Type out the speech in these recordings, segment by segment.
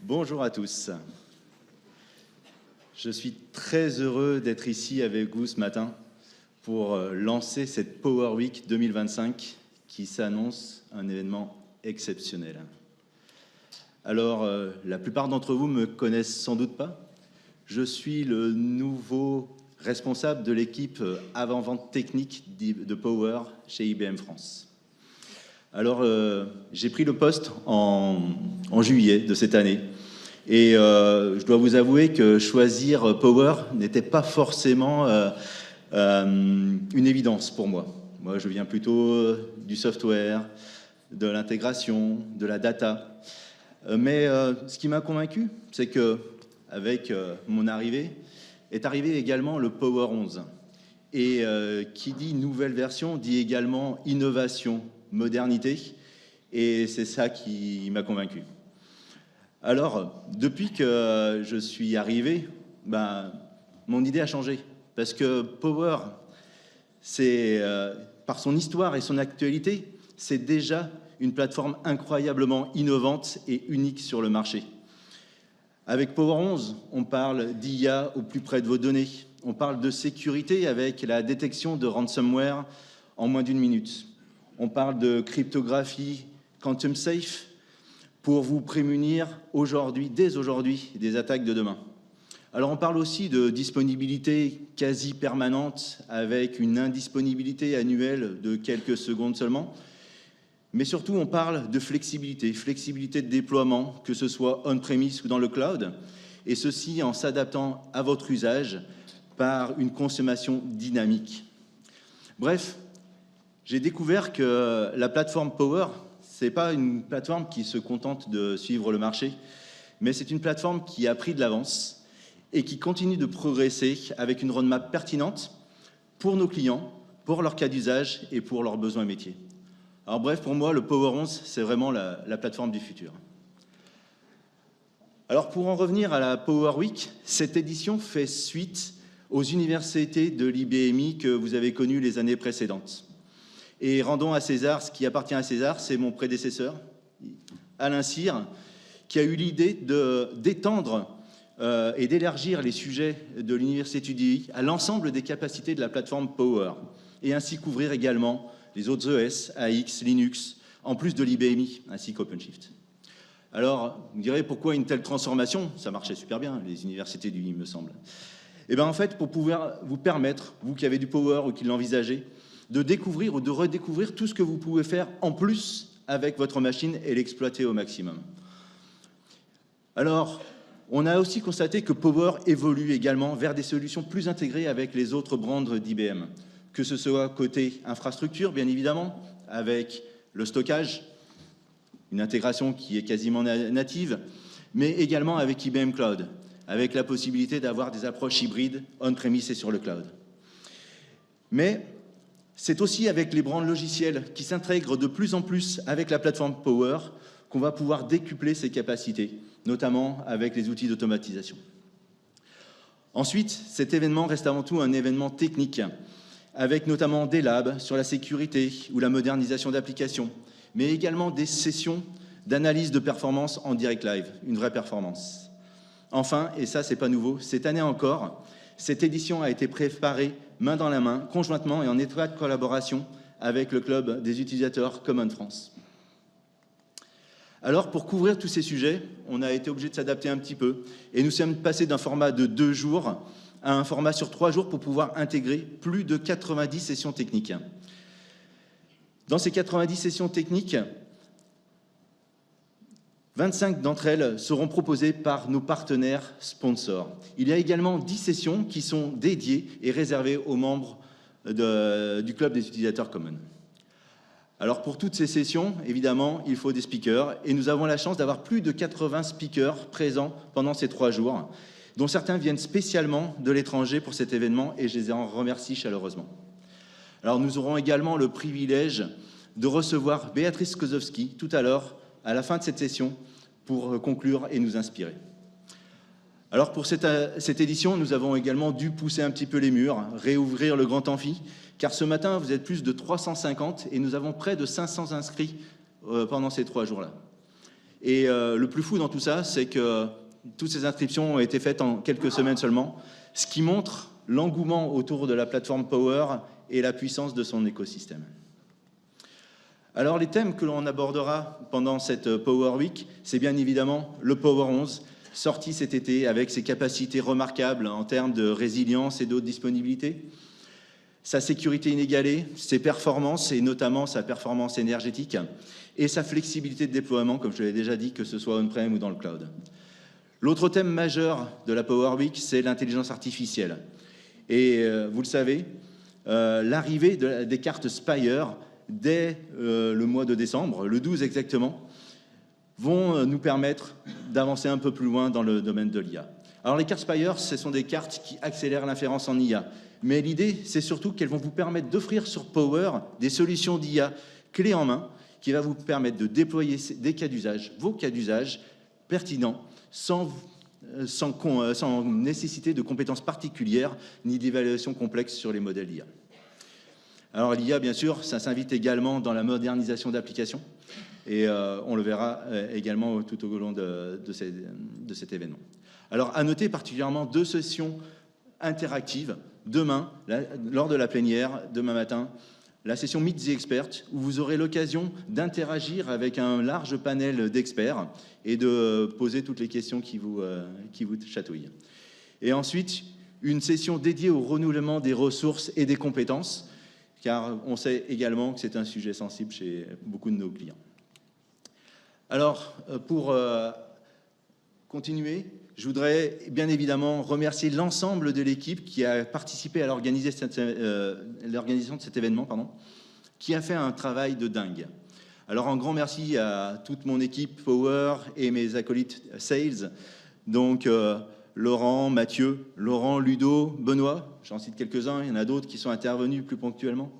Bonjour à tous. Je suis très heureux d'être ici avec vous ce matin pour lancer cette Power Week 2025 qui s'annonce un événement exceptionnel. Alors, la plupart d'entre vous me connaissent sans doute pas. Je suis le nouveau responsable de l'équipe avant-vente technique de Power chez IBM France. Alors, j'ai pris le poste en juillet de cette année. Et je dois vous avouer que choisir Power n'était pas forcément une évidence pour moi. Moi, je viens plutôt du software, de l'intégration, de la data. Mais ce qui m'a convaincu, c'est que avec mon arrivée, est arrivé également le Power 11. Et qui dit nouvelle version, dit également innovation, modernité. Et c'est ça qui m'a convaincu. Alors, depuis que je suis arrivé, mon idée a changé. Parce que Power, par son histoire et son actualité, c'est déjà une plateforme incroyablement innovante et unique sur le marché. Avec Power 11, on parle d'IA au plus près de vos données. On parle de sécurité avec la détection de ransomware en moins d'1 minute. On parle de cryptographie quantum safe pour vous prémunir aujourd'hui, dès aujourd'hui, des attaques de demain. Alors on parle aussi de disponibilité quasi permanente avec une indisponibilité annuelle de quelques secondes seulement. Mais surtout, on parle de flexibilité, flexibilité de déploiement, que ce soit on-premise ou dans le cloud, et ceci en s'adaptant à votre usage par une consommation dynamique. Bref, j'ai découvert que la plateforme Power, ce n'est pas une plateforme qui se contente de suivre le marché, mais c'est une plateforme qui a pris de l'avance et qui continue de progresser avec une roadmap pertinente pour nos clients, pour leur cas d'usage et pour leurs besoins métiers. Alors bref, pour moi, le Power 11, c'est vraiment la plateforme du futur. Alors pour en revenir à la Power Week, cette édition fait suite aux universités de l'IBMI que vous avez connues les années précédentes. Et rendons à César ce qui appartient à César, c'est mon prédécesseur, Alain Cyr, qui a eu l'idée d'étendre et d'élargir les sujets de l'université d'UDI à l'ensemble des capacités de la plateforme Power, et ainsi couvrir également les autres ES, AX, Linux, en plus de l'IBMI, ainsi qu'OpenShift. Alors, vous me direz, pourquoi une telle transformation? Ça marchait super bien, les universités d'UDI, me semble. Eh bien, en fait, pour pouvoir vous permettre, vous qui avez du Power ou qui l'envisagez, de découvrir ou de redécouvrir tout ce que vous pouvez faire en plus avec votre machine et l'exploiter au maximum. Alors, on a aussi constaté que Power évolue également vers des solutions plus intégrées avec les autres brands d'IBM, que ce soit côté infrastructure, bien évidemment, avec le stockage, une intégration qui est quasiment native, mais également avec IBM Cloud, avec la possibilité d'avoir des approches hybrides on-premise et sur le cloud. Mais c'est aussi avec les brands logiciels qui s'intègrent de plus en plus avec la plateforme Power qu'on va pouvoir décupler ses capacités, notamment avec les outils d'automatisation. Ensuite, cet événement reste avant tout un événement technique, avec notamment des labs sur la sécurité ou la modernisation d'applications, mais également des sessions d'analyse de performance en direct live, une vraie performance. Enfin, et ça c'est pas nouveau, cette année encore, cette édition a été préparée main dans la main, conjointement et en étroite collaboration avec le club des utilisateurs Common France. Alors, pour couvrir tous ces sujets, on a été obligé de s'adapter un petit peu et nous sommes passés d'un format de 2 jours à un format sur 3 jours pour pouvoir intégrer plus de 90 sessions techniques. Dans ces 90 sessions techniques, 25 d'entre elles seront proposées par nos partenaires sponsors. Il y a également 10 sessions qui sont dédiées et réservées aux membres du club des utilisateurs Common. Alors pour toutes ces sessions, évidemment, il faut des speakers et nous avons la chance d'avoir plus de 80 speakers présents pendant ces 3 jours, dont certains viennent spécialement de l'étranger pour cet événement et je les en remercie chaleureusement. Alors nous aurons également le privilège de recevoir Béatrice Kozowski tout à l'heure, à la fin de cette session, pour conclure et nous inspirer. Alors pour cette édition, nous avons également dû pousser un petit peu les murs, réouvrir le grand amphi, car ce matin, vous êtes plus de 350 et nous avons près de 500 inscrits pendant ces 3 jours-là. Et le plus fou dans tout ça, c'est que toutes ces inscriptions ont été faites en quelques semaines seulement, ce qui montre l'engouement autour de la plateforme Power et la puissance de son écosystème. Alors les thèmes que l'on abordera pendant cette Power Week, c'est bien évidemment le Power 11, sorti cet été avec ses capacités remarquables en termes de résilience et de disponibilité, sa sécurité inégalée, ses performances et notamment sa performance énergétique et sa flexibilité de déploiement, comme je l'ai déjà dit, que ce soit on-prem ou dans le cloud. L'autre thème majeur de la Power Week, c'est l'intelligence artificielle. Et vous le savez, l'arrivée des cartes Spire dès le mois de décembre, le 12 exactement, vont nous permettre d'avancer un peu plus loin dans le domaine de l'IA. Alors les cartes Spire, ce sont des cartes qui accélèrent l'inférence en IA. Mais l'idée, c'est surtout qu'elles vont vous permettre d'offrir sur Power des solutions d'IA clés en main qui va vous permettre de déployer des cas d'usage, vos cas d'usage pertinents, sans nécessité de compétences particulières ni d'évaluation complexe sur les modèles d'IA. Alors l'IA, bien sûr, ça s'invite également dans la modernisation d'applications et on le verra également tout au long de cet événement. Alors à noter particulièrement 2 sessions interactives demain, lors de la plénière, demain matin, la session Meet the Expert, où vous aurez l'occasion d'interagir avec un large panel d'experts et de poser toutes les questions qui vous chatouillent. Et ensuite, une session dédiée au renouvellement des ressources et des compétences, car on sait également que c'est un sujet sensible chez beaucoup de nos clients. Alors, pour continuer, je voudrais bien évidemment remercier l'ensemble de l'équipe qui a participé à l'organisation de cet événement, qui a fait un travail de dingue. Alors un grand merci à toute mon équipe Power et mes acolytes Sales, donc Laurent, Mathieu, Laurent, Ludo, Benoît, j'en cite quelques-uns, il y en a d'autres qui sont intervenus plus ponctuellement.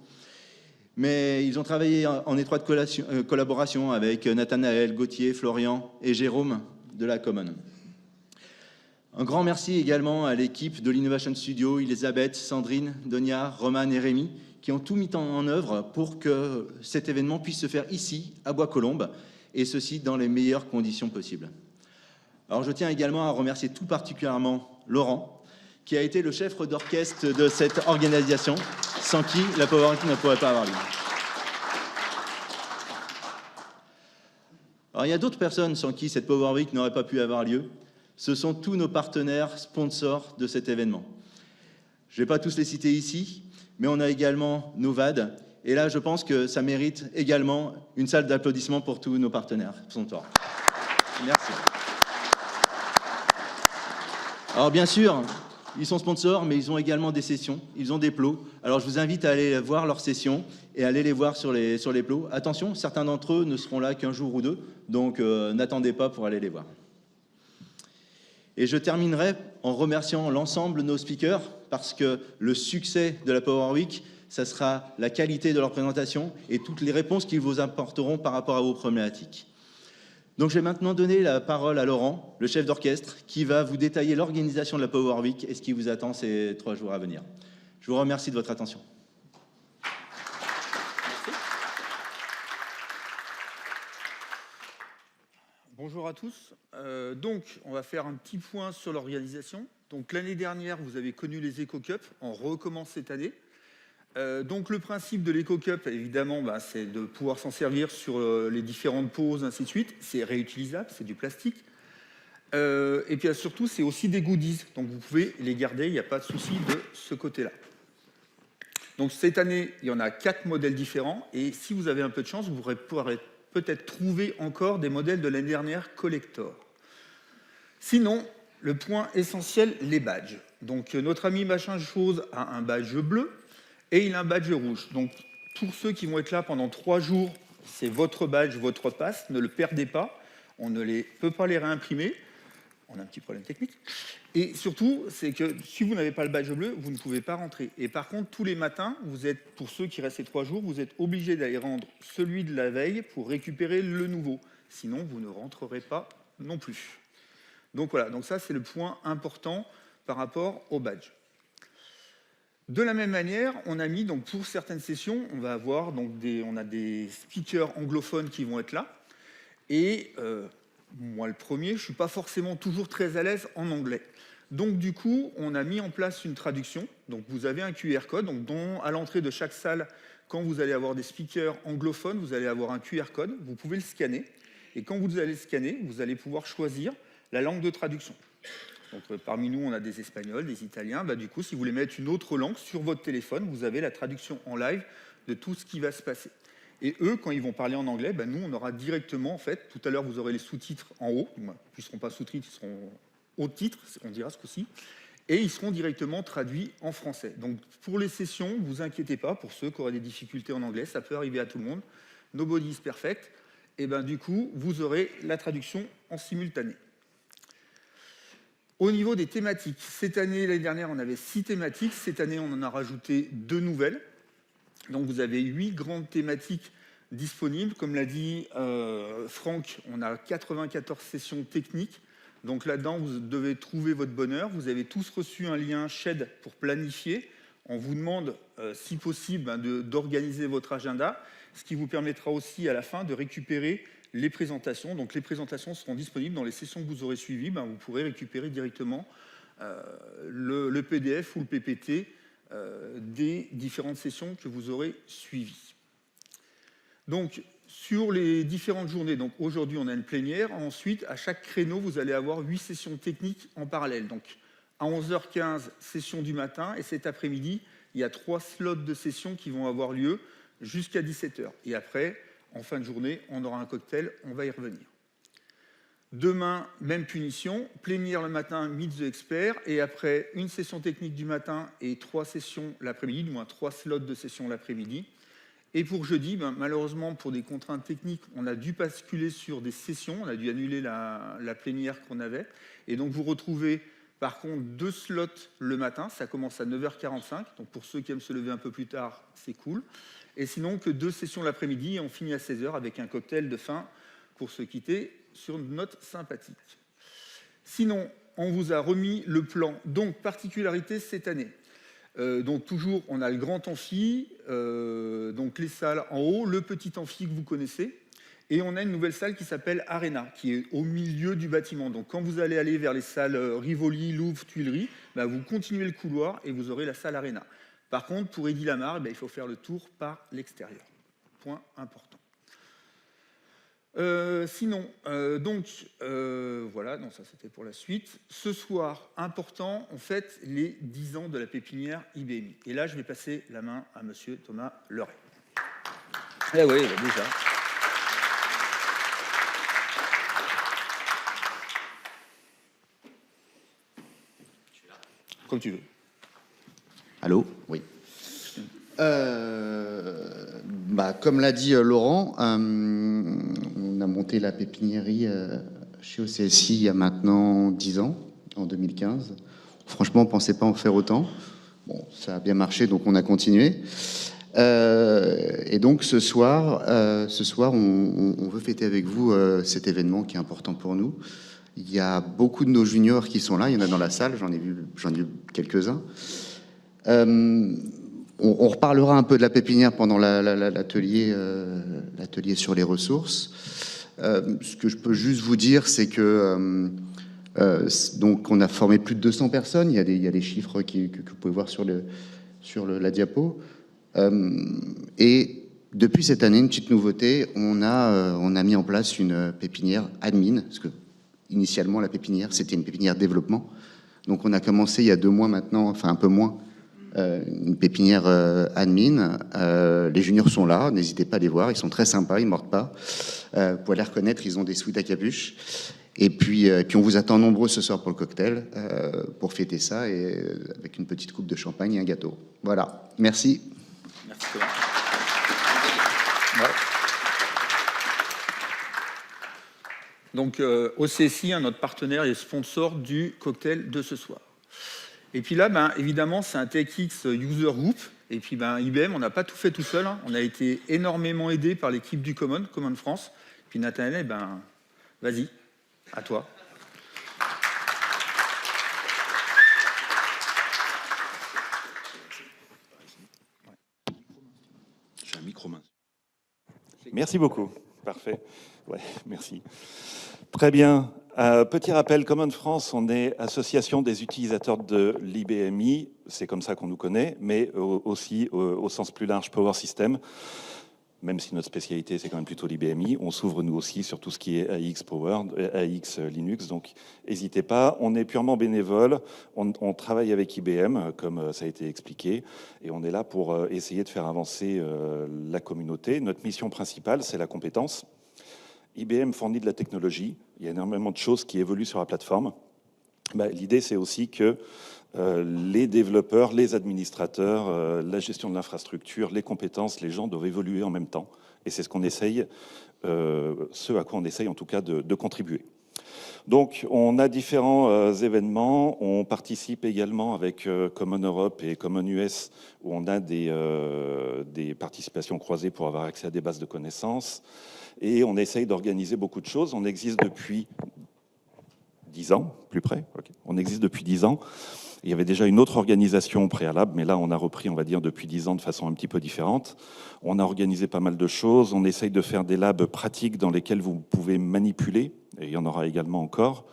Mais ils ont travaillé en étroite collaboration avec Nathanaël, Gauthier, Florian et Jérôme de la Common. Un grand merci également à l'équipe de l'Innovation Studio, Elisabeth, Sandrine, Donia, Roman et Rémi, qui ont tout mis en œuvre pour que cet événement puisse se faire ici, à Bois-Colombes, et ceci dans les meilleures conditions possibles. Alors je tiens également à remercier tout particulièrement Laurent, qui a été le chef d'orchestre de cette organisation, sans qui la Power Week ne pourrait pas avoir lieu. Alors il y a d'autres personnes sans qui cette Power Week n'aurait pas pu avoir lieu. Ce sont tous nos partenaires sponsors de cet événement. Je ne vais pas tous les citer ici, mais on a également Novad. Et là, je pense que ça mérite également une salle d'applaudissements pour tous nos partenaires sponsors. Merci. Alors bien sûr, ils sont sponsors, mais ils ont également des sessions, ils ont des plots. Alors je vous invite à aller voir leurs sessions et à aller les voir sur les plots. Attention, certains d'entre eux ne seront là qu'un jour ou deux, donc n'attendez pas pour aller les voir. Et je terminerai en remerciant l'ensemble de nos speakers, parce que le succès de la Power Week, ça sera la qualité de leur présentation et toutes les réponses qu'ils vous apporteront par rapport à vos problématiques. Donc je vais maintenant donner la parole à Laurent, le chef d'orchestre, qui va vous détailler l'organisation de la Power Week et ce qui vous attend ces 3 jours à venir. Je vous remercie de votre attention. Bonjour à tous. Donc, on va faire un petit point sur l'organisation. Donc, l'année dernière, vous avez connu les EcoCup. On recommence cette année. Donc, le principe de l'EcoCup, évidemment, c'est de pouvoir s'en servir sur les différentes pauses, ainsi de suite. C'est réutilisable, c'est du plastique. Et puis, surtout, c'est aussi des goodies. Donc, vous pouvez les garder, il n'y a pas de souci de ce côté-là. Donc, cette année, il y en a 4 modèles différents. Et si vous avez un peu de chance, vous pourrez peut-être trouver encore des modèles de l'année dernière collector. Sinon, le point essentiel, les badges. Donc, notre ami Machin Chose a un badge bleu et il a un badge rouge. Donc, pour ceux qui vont être là pendant 3 jours, c'est votre badge, votre passe. Ne le perdez pas. On ne peut pas les réimprimer. On a un petit problème technique. Et surtout, c'est que si vous n'avez pas le badge bleu, vous ne pouvez pas rentrer. Et par contre, tous les matins, pour ceux qui restent 3 jours, vous êtes obligés d'aller rendre celui de la veille pour récupérer le nouveau. Sinon, vous ne rentrerez pas non plus. Donc voilà, donc ça, c'est le point important par rapport au badge. De la même manière, on a mis, donc pour certaines sessions, on a des speakers anglophones qui vont être là. Et moi le premier, je ne suis pas forcément toujours très à l'aise en anglais. Donc du coup, on a mis en place une traduction. Donc vous avez un QR code, donc à l'entrée de chaque salle, quand vous allez avoir des speakers anglophones, vous allez avoir un QR code, vous pouvez le scanner. Et quand vous allez le scanner, vous allez pouvoir choisir la langue de traduction. Donc parmi nous, on a des Espagnols, des Italiens. Du coup, si vous voulez mettre une autre langue sur votre téléphone, vous avez la traduction en live de tout ce qui va se passer. Et eux, quand ils vont parler en anglais, nous, on aura directement, en fait, tout à l'heure, vous aurez les sous-titres en haut. Ils ne seront pas sous-titres, ils seront haut titres, on dira ce coup-ci. Et ils seront directement traduits en français. Donc pour les sessions, ne vous inquiétez pas, pour ceux qui auraient des difficultés en anglais, ça peut arriver à tout le monde. Nobody is perfect. Et du coup, vous aurez la traduction en simultané. Au niveau des thématiques, l'année dernière, on avait 6 thématiques. Cette année, on en a rajouté 2 nouvelles. Donc vous avez 8 grandes thématiques disponibles. Comme l'a dit Franck, on a 94 sessions techniques. Donc là-dedans, vous devez trouver votre bonheur. Vous avez tous reçu un lien Shed pour planifier. On vous demande, si possible, d'organiser votre agenda, ce qui vous permettra aussi à la fin de récupérer les présentations. Donc les présentations seront disponibles dans les sessions que vous aurez suivies. Vous pourrez récupérer directement le PDF ou le PPT des différentes sessions que vous aurez suivies. Donc, sur les différentes journées, donc aujourd'hui on a une plénière, ensuite à chaque créneau vous allez avoir 8 sessions techniques en parallèle. Donc à 11h15, session du matin, et cet après-midi, il y a 3 slots de sessions qui vont avoir lieu jusqu'à 17h. Et après, en fin de journée, on aura un cocktail, on va y revenir. Demain, même punition, plénière le matin, Meet the Expert, et après une session technique du matin et 3 sessions l'après-midi, du moins 3 slots de session l'après-midi. Et pour jeudi, malheureusement, pour des contraintes techniques, on a dû basculer sur des sessions, on a dû annuler la plénière qu'on avait. Et donc vous retrouvez par contre 2 slots le matin, ça commence à 9h45, donc pour ceux qui aiment se lever un peu plus tard, c'est cool. Et sinon que 2 sessions l'après-midi, et on finit à 16h avec un cocktail de fin pour se quitter sur une note sympathique. Sinon, on vous a remis le plan. Donc, particularité cette année. Donc toujours, on a le grand amphi, donc les salles en haut, le petit amphi que vous connaissez, et on a une nouvelle salle qui s'appelle Arena, qui est au milieu du bâtiment. Donc quand vous allez aller vers les salles Rivoli, Louvre, Tuileries, vous continuez le couloir et vous aurez la salle Arena. Par contre, pour Eddie Lamar, il faut faire le tour par l'extérieur. Point important. Sinon, voilà, donc ça c'était pour la suite. Ce soir, important, on fête les 10 ans de la pépinière IBMI. Et là, je vais passer la main à monsieur Thomas Leray. Eh oui, déjà. Comme tu veux. Allô ? Oui. Comme l'a dit Laurent, on a monté la pépiniérie chez OCSI il y a maintenant 10 ans, en 2015. Franchement, on ne pensait pas en faire autant. Bon, ça a bien marché, donc on a continué. Et donc ce soir, on veut fêter avec vous cet événement qui est important pour nous. Il y a beaucoup de nos juniors qui sont là, il y en a dans la salle, j'en ai vu quelques-uns. On reparlera un peu de la pépinière pendant l'atelier sur les ressources. Ce que je peux juste vous dire, c'est que donc on a formé plus de 200 personnes. Il y a des chiffres que vous pouvez voir sur la diapo. Et depuis cette année, une petite nouveauté, on a mis en place une pépinière admin, parce que initialement la pépinière c'était une pépinière développement. Donc on a commencé il y a 2 mois maintenant, enfin un peu moins. Une pépinière admin. Les juniors sont là, n'hésitez pas à les voir, ils sont très sympas, ils ne mordent pas. Vous pouvez les reconnaître, ils ont des sweats à capuche. Et puis on vous attend nombreux ce soir pour le cocktail, pour fêter ça, et avec une petite coupe de champagne et un gâteau. Voilà, merci. Merci Thomas. Ouais. Donc OCSI, notre partenaire et sponsor du cocktail de ce soir. Et puis là, évidemment, c'est un TechX User Group. Et puis IBM, on n'a pas tout fait tout seul. On a été énormément aidé par l'équipe du Common France. Et puis Nathanaël, vas-y, à toi. J'ai un micro mince. Merci beaucoup. Parfait. Ouais, merci. Très bien. Petit rappel, Common France, on est association des utilisateurs de l'IBMI, c'est comme ça qu'on nous connaît, mais aussi au sens plus large Power System. Même si notre spécialité, c'est quand même plutôt l'IBMI, on s'ouvre nous aussi sur tout ce qui est AX Power, AX Linux, donc n'hésitez pas. On est purement bénévole, on travaille avec IBM, comme ça a été expliqué, et on est là pour essayer de faire avancer la communauté. Notre mission principale, c'est la compétence. IBM fournit de la technologie, il y a énormément de choses qui évoluent sur la plateforme. L'idée, c'est aussi que les développeurs, les administrateurs, la gestion de l'infrastructure, les compétences, les gens doivent évoluer en même temps. Et c'est ce qu'on essaye, ce à quoi on essaye en tout cas de contribuer. Donc, on a différents événements. On participe également avec Common Europe et Common US, où on a des participations croisées pour avoir accès à des bases de connaissances. Et on essaye d'organiser beaucoup de choses. On existe depuis 10 ans, plus près. Okay. On existe depuis 10 ans. Il y avait déjà une autre organisation préalable, mais là, on a repris, on va dire, depuis 10 ans de façon un petit peu différente. On a organisé pas mal de choses. On essaye de faire des labs pratiques dans lesquels vous pouvez manipuler, et il y en aura également encore.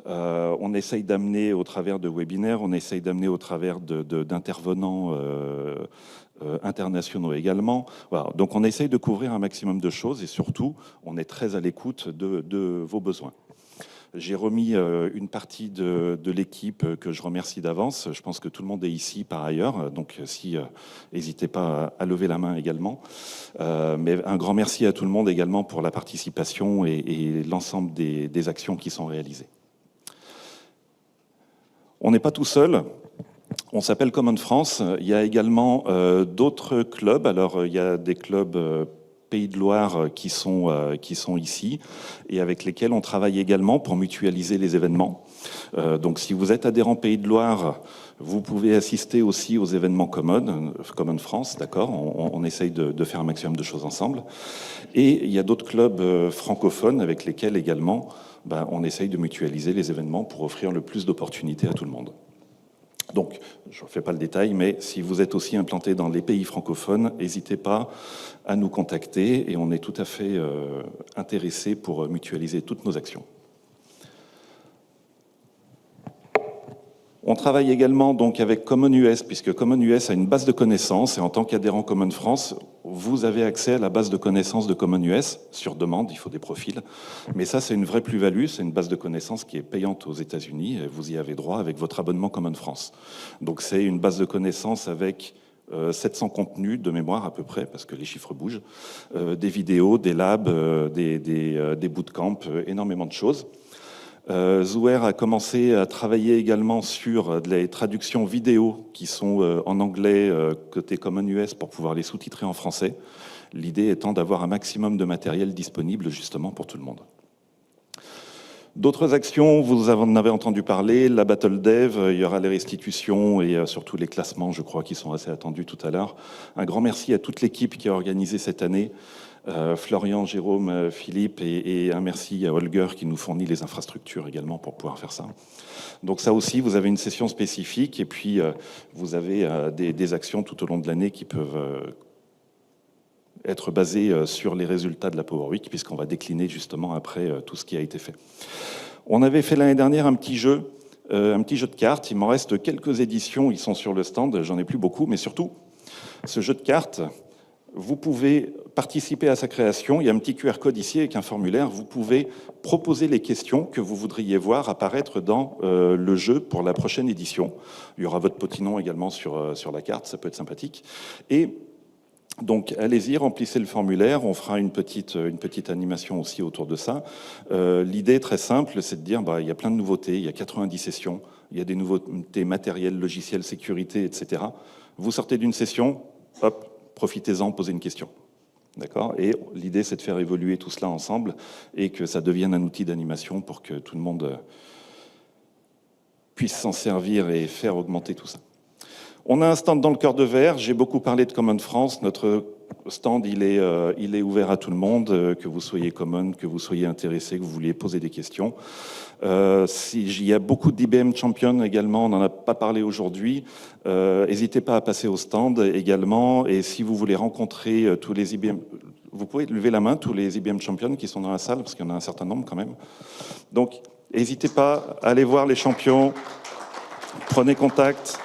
On essaye d'amener au travers de webinaires, on essaye d'amener au travers d'intervenants internationaux également. Voilà. Donc, on essaye de couvrir un maximum de choses et surtout, on est très à l'écoute de vos besoins. J'ai remis une partie de l'équipe que je remercie d'avance. Je pense que tout le monde est ici par ailleurs, donc n'hésitez pas à lever la main également. Mais un grand merci à tout le monde également pour la participation et l'ensemble des actions qui sont réalisées. On n'est pas tout seul. On s'appelle Common France. Il y a également d'autres clubs. Alors, il y a des clubs Pays de Loire qui sont ici et avec lesquels on travaille également pour mutualiser les événements. Donc si vous êtes adhérent Pays de Loire, vous pouvez assister aussi aux événements Common France, d'accord, on essaye de faire un maximum de choses ensemble. Et il y a d'autres clubs francophones avec lesquels également on essaye de mutualiser les événements pour offrir le plus d'opportunités à tout le monde. Donc, je ne fais pas le détail, mais si vous êtes aussi implanté dans les pays francophones, n'hésitez pas à nous contacter et on est tout à fait intéressés pour mutualiser toutes nos actions. On travaille également donc avec Common US, puisque Common US a une base de connaissances et en tant qu'adhérent Common France, vous avez accès à la base de connaissances de Common US sur demande, il faut des profils. Mais ça, c'est une vraie plus-value, c'est une base de connaissances qui est payante aux États-Unis et vous y avez droit avec votre abonnement Common France. Donc c'est une base de connaissances avec 700 contenus de mémoire à peu près, parce que les chiffres bougent, des vidéos, des labs, des bootcamps, énormément de choses. Zouer a commencé à travailler également sur les traductions vidéo qui sont en anglais côté Common US pour pouvoir les sous-titrer en français. L'idée étant d'avoir un maximum de matériel disponible justement pour tout le monde. D'autres actions, vous en avez entendu parler, la Battle Dev, il y aura les restitutions et surtout les classements, je crois, qui sont assez attendus tout à l'heure. Un grand merci à toute l'équipe qui a organisé cette année. Florian, Jérôme, Philippe et un merci à Holger qui nous fournit les infrastructures également pour pouvoir faire ça. Donc ça aussi, vous avez une session spécifique et puis vous avez des actions tout au long de l'année qui peuvent être basées sur les résultats de la Power Week puisqu'on va décliner justement après tout ce qui a été fait. On avait fait l'année dernière un petit jeu de cartes. Il m'en reste quelques éditions, ils sont sur le stand, j'en ai plus beaucoup, mais surtout, ce jeu de cartes, vous pouvez participer à sa création. Il y a un petit QR code ici avec un formulaire. Vous pouvez proposer les questions que vous voudriez voir apparaître dans le jeu pour la prochaine édition. Il y aura votre petit nom également sur la carte, ça peut être sympathique. Et donc, allez-y, remplissez le formulaire. On fera une petite animation aussi autour de ça. L'idée très simple, c'est de dire il y a plein de nouveautés, il y a 90 sessions, il y a des nouveautés matérielles, logiciels, sécurité, etc. Vous sortez d'une session, hop, profitez-en, posez une question. D'accord ? Et l'idée, c'est de faire évoluer tout cela ensemble et que ça devienne un outil d'animation pour que tout le monde puisse s'en servir et faire augmenter tout ça. On a un stand dans le cœur de verre. J'ai beaucoup parlé de Common France. Notre stand, il est ouvert à tout le monde, que vous soyez common, que vous soyez intéressé, que vous vouliez poser des questions. Il y a beaucoup d'IBM Champions également, on n'en a pas parlé aujourd'hui. N'hésitez pas à passer au stand également. Et si vous voulez rencontrer tous les IBM... Vous pouvez lever la main, tous les IBM Champions qui sont dans la salle, parce qu'il y en a un certain nombre quand même. Donc, n'hésitez pas à aller voir les champions, prenez contact.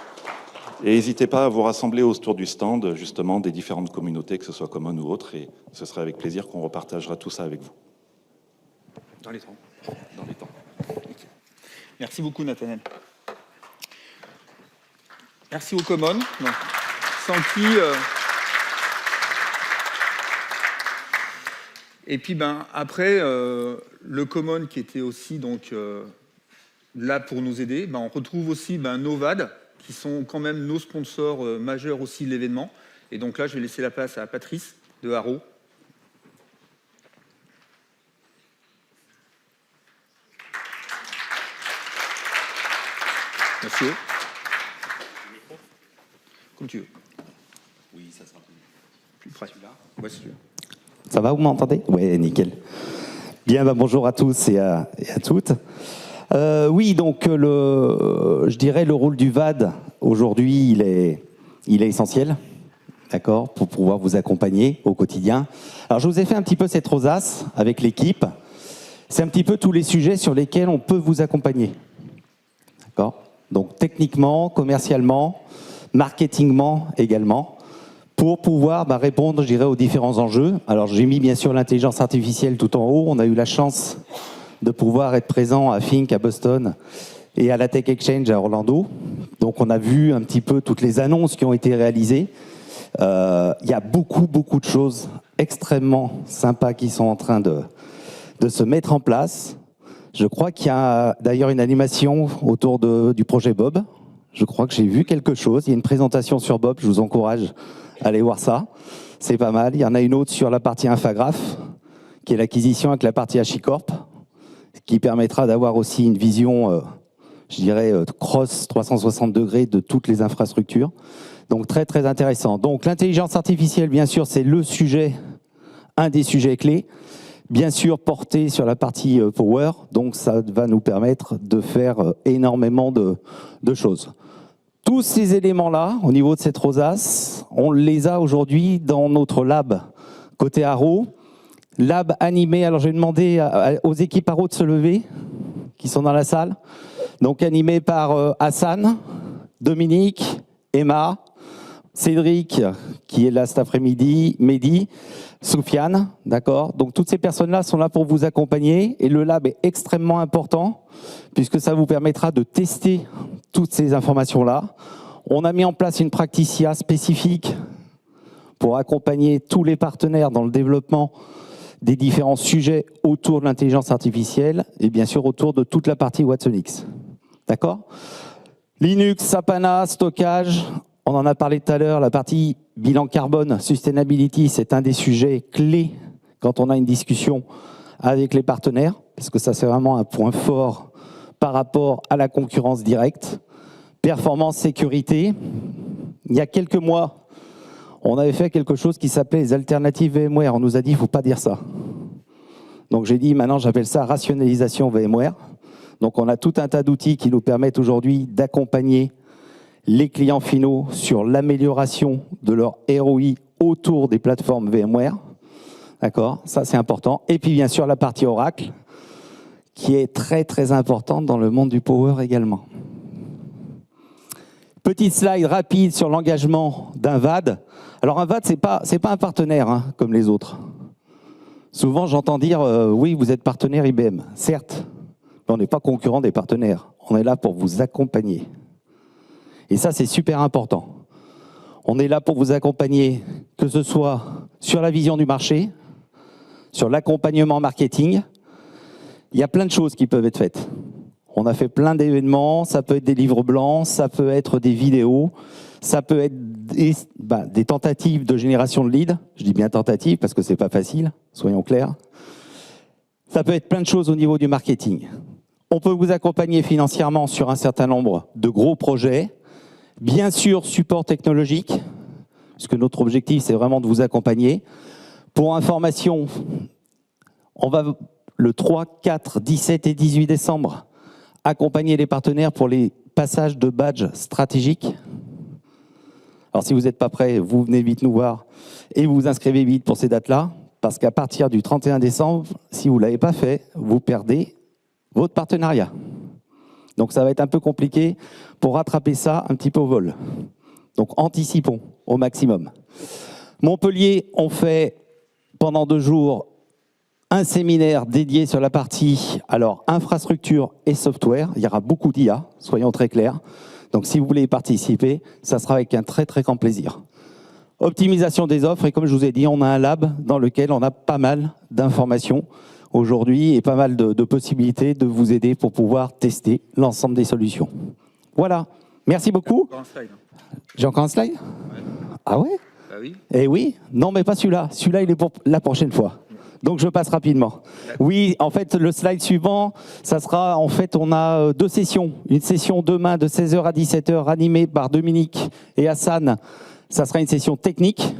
Et n'hésitez pas à vous rassembler autour du stand, justement, des différentes communautés, que ce soit common ou autre, et ce serait avec plaisir qu'on repartagera tout ça avec vous. Dans les temps. Dans les temps. Okay. Merci beaucoup, Nathaniel. Merci aux common, sans qui... Et puis, après, le common qui était aussi donc, là pour nous aider, on retrouve aussi Novad, qui sont quand même nos sponsors majeurs aussi de l'événement. Et donc là, je vais laisser la place à Patrice de Haro. Monsieur. Comme tu veux. Oui, ça sera Plus près. Celui-là. Ouais, celui-là. Ça va, vous m'entendez? Oui, nickel. Bien, bonjour à tous et à toutes. Oui, donc je dirais le rôle du VAD aujourd'hui, il est essentiel, d'accord, pour pouvoir vous accompagner au quotidien. Alors je vous ai fait un petit peu cette rosace avec l'équipe. C'est un petit peu tous les sujets sur lesquels on peut vous accompagner, d'accord. Donc techniquement, commercialement, marketingement également, pour pouvoir répondre, je dirais, aux différents enjeux. Alors j'ai mis bien sûr l'intelligence artificielle tout en haut. On a eu la chance de pouvoir être présent à Think, à Boston, et à la Tech Exchange à Orlando. Donc on a vu un petit peu toutes les annonces qui ont été réalisées. Il y a beaucoup de choses extrêmement sympas qui sont en train de se mettre en place. Je crois qu'il y a d'ailleurs une animation autour du projet Bob. Je crois que j'ai vu quelque chose. Il y a une présentation sur Bob, je vous encourage à aller voir ça. C'est pas mal. Il y en a une autre sur la partie Infagraph, qui est l'acquisition avec la partie HashiCorp, qui permettra d'avoir aussi une vision, je dirais, cross 360 degrés de toutes les infrastructures. Donc très intéressant. Donc l'intelligence artificielle, bien sûr, c'est le sujet, un des sujets clés. Bien sûr, porté sur la partie Power, donc ça va nous permettre de faire énormément de choses. Tous ces éléments-là, au niveau de cette rosace, on les a aujourd'hui dans notre lab côté Haro. Lab animé, alors j'ai demandé aux équipes Haro de se lever, qui sont dans la salle. Donc animé par Hassan, Dominique, Emma, Cédric, qui est là cet après-midi, Mehdi, Soufiane, d'accord. Donc toutes ces personnes-là sont là pour vous accompagner et le lab est extrêmement important puisque ça vous permettra de tester toutes ces informations-là. On a mis en place une practicia spécifique pour accompagner tous les partenaires dans le développement des différents sujets autour de l'intelligence artificielle et bien sûr autour de toute la partie Watsonix. D'accord? Linux, Sapana, stockage, on en a parlé tout à l'heure, la partie bilan carbone, sustainability, c'est un des sujets clés quand on a une discussion avec les partenaires, parce que ça c'est vraiment un point fort par rapport à la concurrence directe. Performance, sécurité. Il y a quelques mois, on avait fait quelque chose qui s'appelait les alternatives VMware. On nous a dit, il ne faut pas dire ça. Donc j'ai dit, maintenant j'appelle ça rationalisation VMware. Donc on a tout un tas d'outils qui nous permettent aujourd'hui d'accompagner les clients finaux sur l'amélioration de leur ROI autour des plateformes VMware. D'accord, ça c'est important. Et puis bien sûr la partie Oracle, qui est très importante dans le monde du Power également. Petite slide rapide sur l'engagement d'un VAD. Alors un VAD, c'est pas un partenaire hein, comme les autres. Souvent j'entends dire oui, vous êtes partenaire IBM. Certes, mais on n'est pas concurrent des partenaires. On est là pour vous accompagner. Et ça, c'est super important. On est là pour vous accompagner, que ce soit sur la vision du marché, sur l'accompagnement marketing. Il y a plein de choses qui peuvent être faites. On a fait plein d'événements, ça peut être des livres blancs, ça peut être des vidéos, ça peut être des tentatives de génération de leads. Je dis bien tentatives parce que c'est pas facile, soyons clairs. Ça peut être plein de choses au niveau du marketing. On peut vous accompagner financièrement sur un certain nombre de gros projets. Bien sûr, support technologique, puisque notre objectif, c'est vraiment de vous accompagner. Pour information, on va le 3, 4, 17 et 18 décembre accompagner les partenaires pour les passages de badges stratégiques. Alors si vous n'êtes pas prêts, vous venez vite nous voir et vous vous inscrivez vite pour ces dates-là, parce qu'à partir du 31 décembre, si vous ne l'avez pas fait, vous perdez votre partenariat. Donc ça va être un peu compliqué pour rattraper ça un petit peu au vol. Donc anticipons au maximum. Montpellier, on fait pendant 2 jours un séminaire dédié sur la partie infrastructure et software. Il y aura beaucoup d'IA, soyons très clairs. Donc si vous voulez y participer, ça sera avec un très très grand plaisir. Optimisation des offres, et comme je vous ai dit, on a un lab dans lequel on a pas mal d'informations aujourd'hui et pas mal de possibilités de vous aider pour pouvoir tester l'ensemble des solutions. Voilà, merci beaucoup. J'ai encore un slide ? Ouais. Ah ouais ? Bah oui. Eh oui, non mais pas celui-là. Celui-là, il est pour la prochaine fois. Donc je passe rapidement. Oui, en fait, le slide suivant, ça sera, en fait, on a 2 sessions. Une session demain de 16h à 17h animée par Dominique et Hassan. Ça sera une session technique,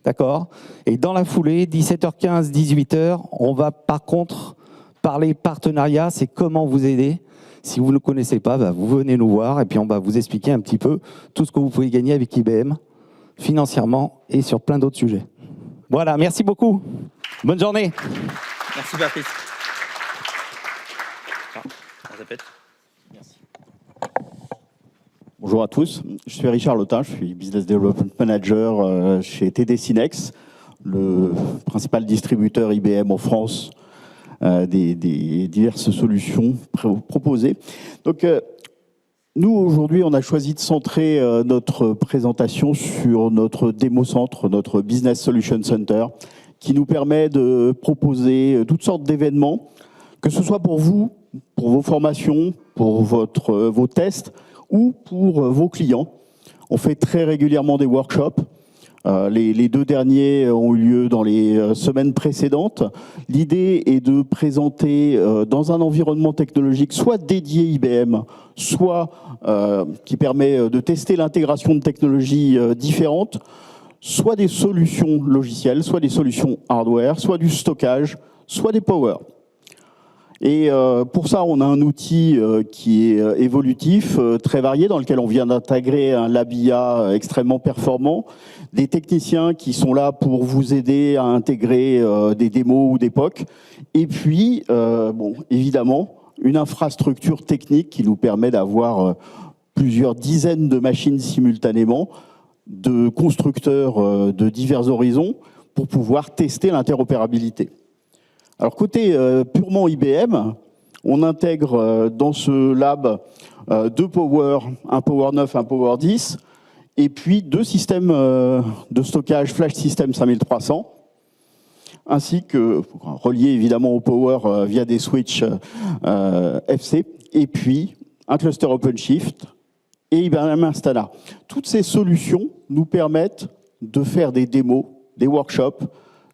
d'accord ? Et dans la foulée, 17h15, 18h, on va par contre parler partenariat, c'est comment vous aider. Si vous ne le connaissez pas, vous venez nous voir et puis on va vous expliquer un petit peu tout ce que vous pouvez gagner avec IBM, financièrement et sur plein d'autres sujets. Voilà, merci beaucoup. Bonne journée. Merci Patrice. On répète. Merci. Bonjour à tous, je suis Richard Lotin, je suis Business Development Manager chez TD Synnex, le principal distributeur IBM en France des diverses solutions proposées. Donc, nous, aujourd'hui, on a choisi de centrer notre présentation sur notre démo-centre, notre Business Solution Center, qui nous permet de proposer toutes sortes d'événements, que ce soit pour vous, pour vos formations, pour vos tests ou pour vos clients. On fait très régulièrement des workshops. Les 2 derniers ont eu lieu dans les semaines précédentes. L'idée est de présenter dans un environnement technologique soit dédié IBM, soit qui permet de tester l'intégration de technologies différentes, soit des solutions logicielles, soit des solutions hardware, soit du stockage, soit des power. Et pour ça, on a un outil qui est évolutif, très varié, dans lequel on vient d'intégrer un lab IA extrêmement performant, des techniciens qui sont là pour vous aider à intégrer des démos ou des POC, et puis, évidemment, une infrastructure technique qui nous permet d'avoir plusieurs dizaines de machines simultanément, de constructeurs de divers horizons, pour pouvoir tester l'interopérabilité. Alors côté purement IBM, on intègre dans ce lab 2 Power, un Power 9, un Power 10, et puis 2 systèmes de stockage Flash System 5300, ainsi que reliés évidemment au Power via des switches FC, et puis un cluster OpenShift et IBM Instana. Toutes ces solutions nous permettent de faire des démos, des workshops,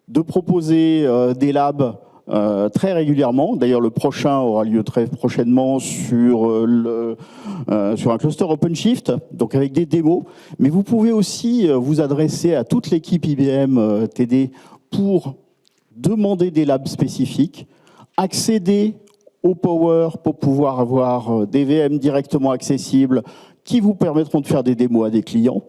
de proposer des labs très régulièrement. D'ailleurs, le prochain aura lieu très prochainement sur un cluster OpenShift, donc avec des démos. Mais vous pouvez aussi vous adresser à toute l'équipe IBM TD pour demander des labs spécifiques, accéder au Power pour pouvoir avoir des VM directement accessibles qui vous permettront de faire des démos à des clients.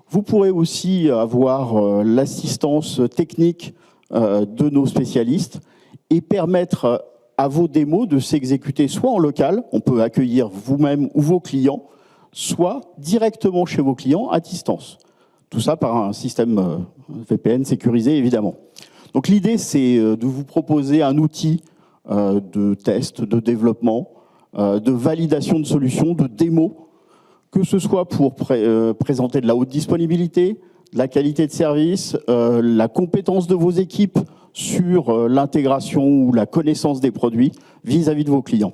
Vous pourrez aussi avoir l'assistance technique de nos spécialistes et permettre à vos démos de s'exécuter soit en local, on peut accueillir vous-même ou vos clients, soit directement chez vos clients à distance. Tout ça par un système VPN sécurisé, évidemment. Donc l'idée, c'est de vous proposer un outil de test, de développement, de validation de solutions, de démos, que ce soit pour présenter de la haute disponibilité, de la qualité de service, la compétence de vos équipes sur l'intégration ou la connaissance des produits vis-à-vis de vos clients.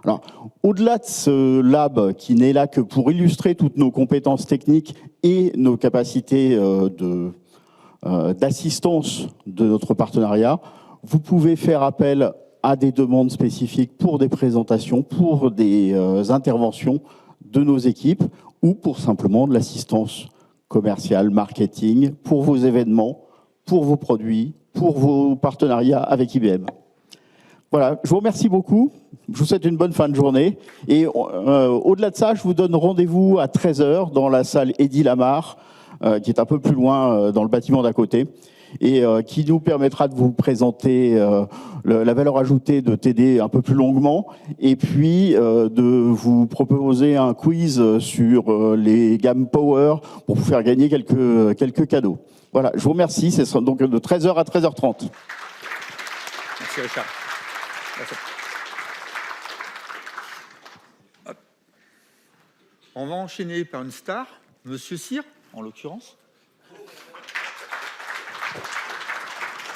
Alors, au-delà de ce lab qui n'est là que pour illustrer toutes nos compétences techniques et nos capacités d'assistance de notre partenariat, vous pouvez faire appel à des demandes spécifiques pour des présentations, pour des interventions de nos équipes ou pour simplement de l'assistance commercial, marketing, pour vos événements, pour vos produits, pour vos partenariats avec IBM. Voilà, je vous remercie beaucoup. Je vous souhaite une bonne fin de journée. Et au-delà de ça, je vous donne rendez-vous à 13 h dans la salle Eddy Lamar, qui est un peu plus loin dans le bâtiment d'à côté, et qui nous permettra de vous présenter la valeur ajoutée de TD un peu plus longuement, et puis de vous proposer un quiz sur les gammes Power pour vous faire gagner quelques cadeaux. Voilà, je vous remercie. C'est donc de 13 h à 13 h 30. Merci Richard. On va enchaîner par une star, Monsieur Cyr, en l'occurrence.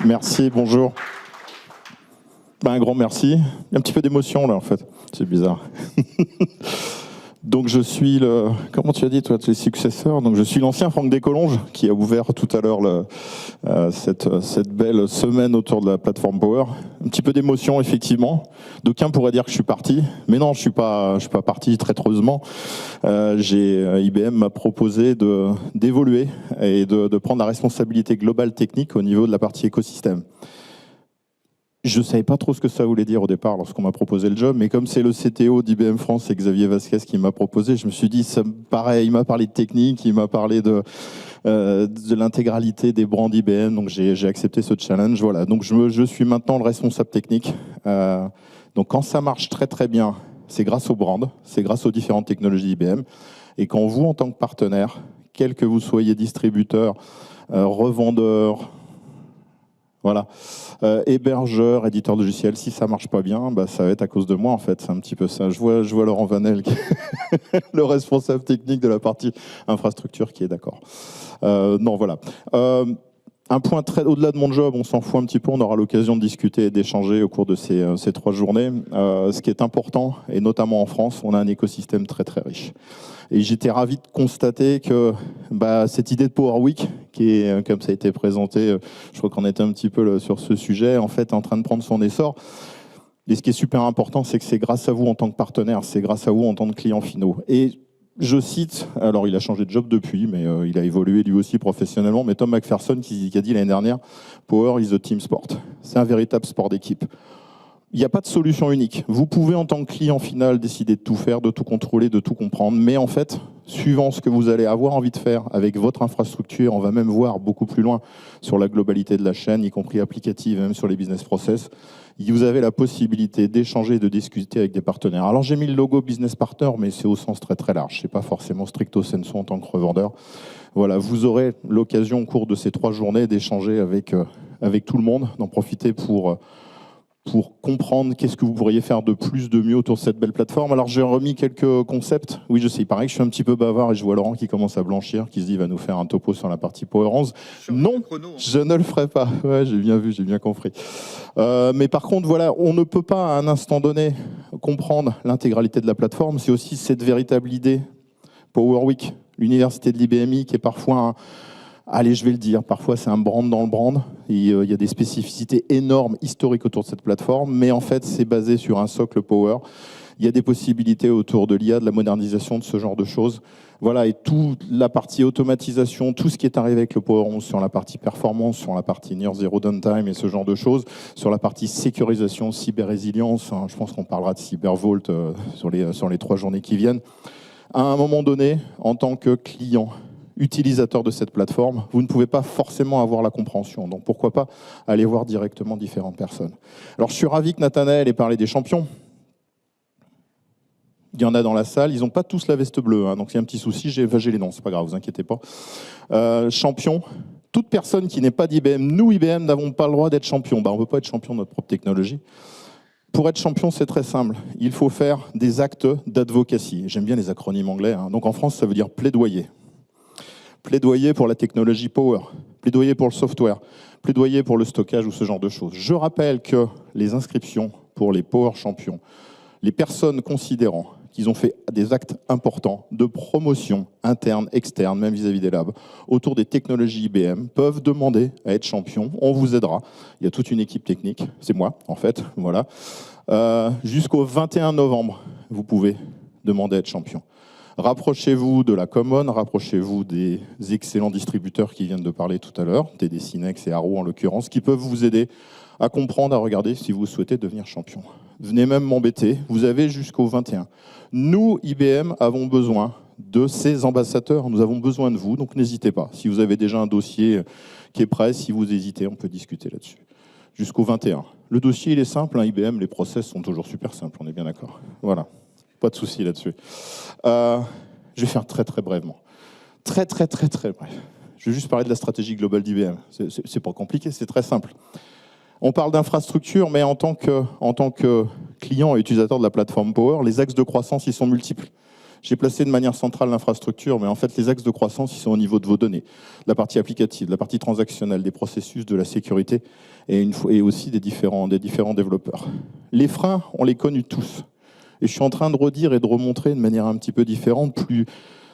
Merci, bonjour. Un grand merci. Il y a un petit peu d'émotion là en fait, c'est bizarre. Donc je suis le, comment tu as dit toi, tu es successeur. Donc je suis l'ancien Franck Descolonges qui a ouvert tout à l'heure cette belle semaine autour de la plateforme Power. Un petit peu d'émotion effectivement. D'aucuns pourraient dire que je suis parti, mais non, je suis pas parti traîtreusement. IBM m'a proposé d'évoluer et de prendre la responsabilité globale technique au niveau de la partie écosystème. Je ne savais pas trop ce que ça voulait dire au départ lorsqu'on m'a proposé le job, mais comme c'est le CTO d'IBM France et Xavier Vasquez qui m'a proposé, je me suis dit, ça me paraît, il m'a parlé de technique, il m'a parlé de l'intégralité des brands d'IBM, donc j'ai accepté ce challenge. Voilà. Donc je suis maintenant le responsable technique. Donc quand ça marche très très bien, c'est grâce aux brands, c'est grâce aux différentes technologies IBM. Et quand vous, en tant que partenaire, quel que vous soyez distributeur, revendeur, voilà, hébergeur, éditeur de logiciel, si ça marche pas bien, bah, ça va être à cause de moi en fait, c'est un petit peu ça. Je vois Laurent Vanel, qui est le responsable technique de la partie infrastructure, qui est d'accord. Non, voilà. Un point très au-delà de mon job, on s'en fout un petit peu, on aura l'occasion de discuter et d'échanger au cours de ces 3 journées. Ce qui est important, et notamment en France, on a un écosystème très très riche. Et j'étais ravi de constater que cette idée de Power Week, qui est, comme ça a été présenté, je crois qu'on était un petit peu sur ce sujet, en fait, en train de prendre son essor. Et ce qui est super important, c'est que c'est grâce à vous en tant que partenaire, c'est grâce à vous en tant que clients finaux. Et je cite, alors il a changé de job depuis, mais il a évolué lui aussi professionnellement, mais Tom McPherson qui a dit l'année dernière, Power is a team sport. C'est un véritable sport d'équipe. Il n'y a pas de solution unique. Vous pouvez, en tant que client final, décider de tout faire, de tout contrôler, de tout comprendre. Mais en fait, suivant ce que vous allez avoir envie de faire avec votre infrastructure, on va même voir beaucoup plus loin sur la globalité de la chaîne, y compris applicative, même sur les business process. Vous avez la possibilité d'échanger, de discuter avec des partenaires. Alors j'ai mis le logo business partner, mais c'est au sens très très large. C'est pas forcément stricto sensu en tant que revendeur. Voilà, vous aurez l'occasion au cours de ces 3 journées d'échanger avec tout le monde, d'en profiter pour comprendre qu'est-ce que vous pourriez faire de plus, de mieux autour de cette belle plateforme. Alors j'ai remis quelques concepts. Oui, je sais, il paraît que je suis un petit peu bavard et je vois Laurent qui commence à blanchir, qui se dit il va nous faire un topo sur la partie Power 11. Non, je ne le ferai pas. Ouais, j'ai bien vu, j'ai bien compris. Mais par contre, voilà, on ne peut pas à un instant donné comprendre l'intégralité de la plateforme. C'est aussi cette véritable idée Power Week, l'université de l'IBMI qui est parfois allez, je vais le dire, parfois c'est un brand dans le brand. Il y a des spécificités énormes, historiques autour de cette plateforme, mais en fait c'est basé sur un socle Power. Il y a des possibilités autour de l'IA, de la modernisation, de ce genre de choses. Voilà, et toute la partie automatisation, tout ce qui est arrivé avec le Power 11 sur la partie performance, sur la partie Near Zero Downtime et ce genre de choses, sur la partie sécurisation, cyber-résilience, hein, je pense qu'on parlera de CyberVault sur les 3 journées qui viennent. À un moment donné, en tant que client, utilisateur de cette plateforme, vous ne pouvez pas forcément avoir la compréhension. Donc pourquoi pas aller voir directement différentes personnes. Alors je suis ravi que Nathanaël ait parlé des champions. Il y en a dans la salle, ils n'ont pas tous la veste bleue, hein, donc il y a un petit souci, j'ai les noms, c'est pas grave, vous inquiétez pas. Champion, toute personne qui n'est pas d'IBM, nous IBM n'avons pas le droit d'être champion. On ne peut pas être champion de notre propre technologie. Pour être champion, c'est très simple. Il faut faire des actes d'advocacy. J'aime bien les acronymes anglais, hein. Donc en France, ça veut dire plaidoyer. Plaidoyer pour la technologie Power, plaidoyer pour le software, plaidoyer pour le stockage ou ce genre de choses. Je rappelle que les inscriptions pour les Power Champions, les personnes considérant qu'ils ont fait des actes importants de promotion interne, externe, même vis-à-vis des labs, autour des technologies IBM, peuvent demander à être champion. On vous aidera. Il y a toute une équipe technique, c'est moi en fait, voilà. Jusqu'au 21 novembre, vous pouvez demander à être champion. Rapprochez-vous de la common, rapprochez-vous des excellents distributeurs qui viennent de parler tout à l'heure, TD Synnex et Arrow en l'occurrence, qui peuvent vous aider à comprendre, à regarder si vous souhaitez devenir champion. Venez même m'embêter, vous avez jusqu'au 21. Nous, IBM, avons besoin de ces ambassadeurs, nous avons besoin de vous, donc n'hésitez pas. Si vous avez déjà un dossier qui est prêt, si vous hésitez, on peut discuter là-dessus. Jusqu'au 21. Le dossier, il est simple, hein, IBM, les process sont toujours super simples, on est bien d'accord. Voilà, pas de souci là-dessus. Je vais faire très brièvement. Très bref. Je vais juste parler de la stratégie globale d'IBM. C'est pas compliqué, c'est très simple. On parle d'infrastructure, mais en tant que client et utilisateur de la plateforme Power, les axes de croissance, ils sont multiples. J'ai placé de manière centrale l'infrastructure, mais en fait, les axes de croissance, ils sont au niveau de vos données. La partie applicative, la partie transactionnelle, des processus, de la sécurité, et aussi des différents développeurs. Les freins, on les connaît tous. Et je suis en train de redire et de remontrer de manière un petit peu différente, plus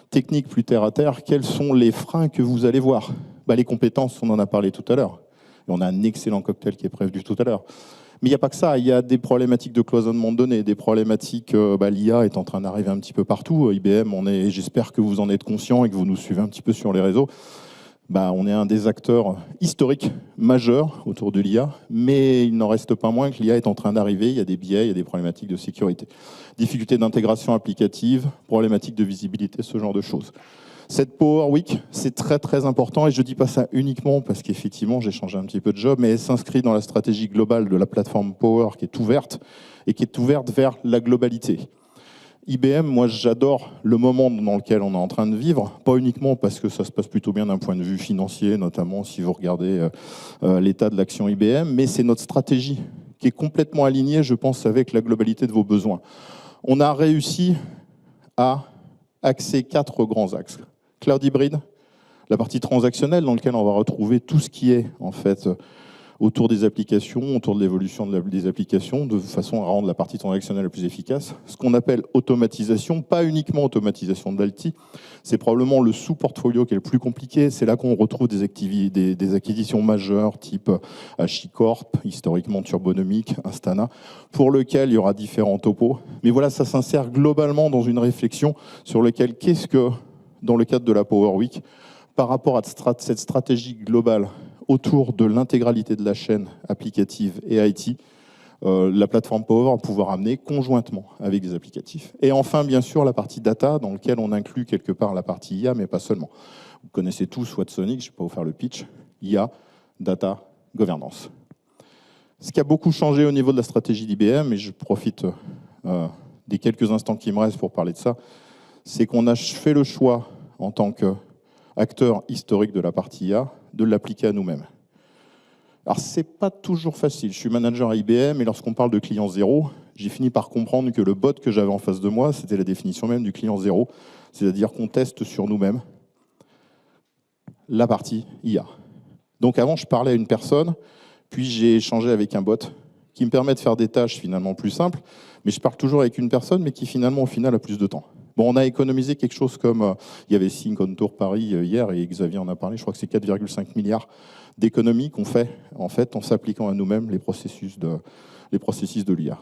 technique, plus terre à terre, quels sont les freins que vous allez voir. Les compétences, on en a parlé tout à l'heure. Et on a un excellent cocktail qui est prévu tout à l'heure. Mais il n'y a pas que ça, il y a des problématiques de cloisonnement de données, des problématiques, l'IA est en train d'arriver un petit peu partout. IBM, j'espère que vous en êtes conscients et que vous nous suivez un petit peu sur les réseaux. On est un des acteurs historiques majeurs autour de l'IA, mais il n'en reste pas moins que l'IA est en train d'arriver, il y a des biais, il y a des problématiques de sécurité. Difficultés d'intégration applicative, problématiques de visibilité, ce genre de choses. Cette Power Week, c'est très important, et je ne dis pas ça uniquement parce qu'effectivement, j'ai changé un petit peu de job, mais elle s'inscrit dans la stratégie globale de la plateforme Power qui est ouverte, et qui est ouverte vers la globalité. IBM, moi j'adore le moment dans lequel on est en train de vivre, pas uniquement parce que ça se passe plutôt bien d'un point de vue financier, notamment si vous regardez l'état de l'action IBM, mais c'est notre stratégie qui est complètement alignée, je pense, avec la globalité de vos besoins. On a réussi à axer 4 grands axes. Cloud hybride, la partie transactionnelle dans laquelle on va retrouver tout ce qui est en fait autour des applications, autour de l'évolution des applications, de façon à rendre la partie transactionnelle la plus efficace. Ce qu'on appelle automatisation, pas uniquement automatisation de l'IT, c'est probablement le sous-portfolio qui est le plus compliqué. C'est là qu'on retrouve des acquisitions majeures, type HashiCorp, historiquement Turbonomic, Instana, pour lequel il y aura différents topos. Mais voilà, ça s'insère globalement dans une réflexion sur lequel, dans le cadre de la Power Week, par rapport à cette stratégie globale autour de l'intégralité de la chaîne applicative et IT, la plateforme Power va pouvoir amener conjointement avec des applicatifs. Et enfin, bien sûr, la partie data, dans laquelle on inclut quelque part la partie IA, mais pas seulement. Vous connaissez tous Watsonic, je ne vais pas vous faire le pitch. IA, data, gouvernance. Ce qui a beaucoup changé au niveau de la stratégie d'IBM, et je profite des quelques instants qui me restent pour parler de ça, c'est qu'on a fait le choix, en tant qu'acteur historique de la partie IA, de l'appliquer à nous-mêmes. Alors, c'est pas toujours facile. Je suis manager à IBM et lorsqu'on parle de client zéro, j'ai fini par comprendre que le bot que j'avais en face de moi, c'était la définition même du client zéro, c'est-à-dire qu'on teste sur nous-mêmes la partie IA. Donc avant, je parlais à une personne, puis j'ai échangé avec un bot qui me permet de faire des tâches finalement plus simples, mais je parle toujours avec une personne, mais qui finalement, au final, a plus de temps. Bon, on a économisé quelque chose comme, il y avait Sync on Tour Paris hier, et Xavier en a parlé, je crois que c'est 4,5 milliards d'économies qu'on fait, en fait, en s'appliquant à nous-mêmes les processus de l'IA.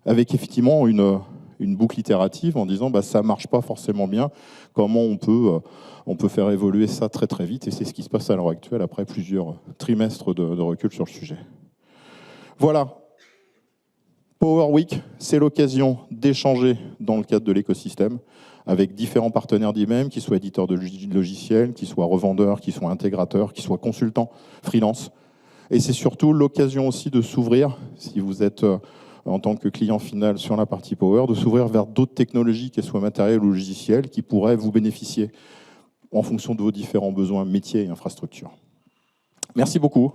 Avec effectivement une boucle itérative en disant, ça ne marche pas forcément bien, comment on peut faire évoluer ça très vite, et c'est ce qui se passe à l'heure actuelle après plusieurs trimestres de recul sur le sujet. Voilà. Power Week, c'est l'occasion d'échanger dans le cadre de l'écosystème avec différents partenaires d'IBM, qui soient éditeurs de logiciels, qui soient revendeurs, qui soient intégrateurs, qui soient consultants, freelance. Et c'est surtout l'occasion aussi de s'ouvrir, si vous êtes en tant que client final sur la partie Power, de s'ouvrir vers d'autres technologies, qu'elles soient matérielles ou logicielles, qui pourraient vous bénéficier en fonction de vos différents besoins métiers et infrastructures. Merci beaucoup.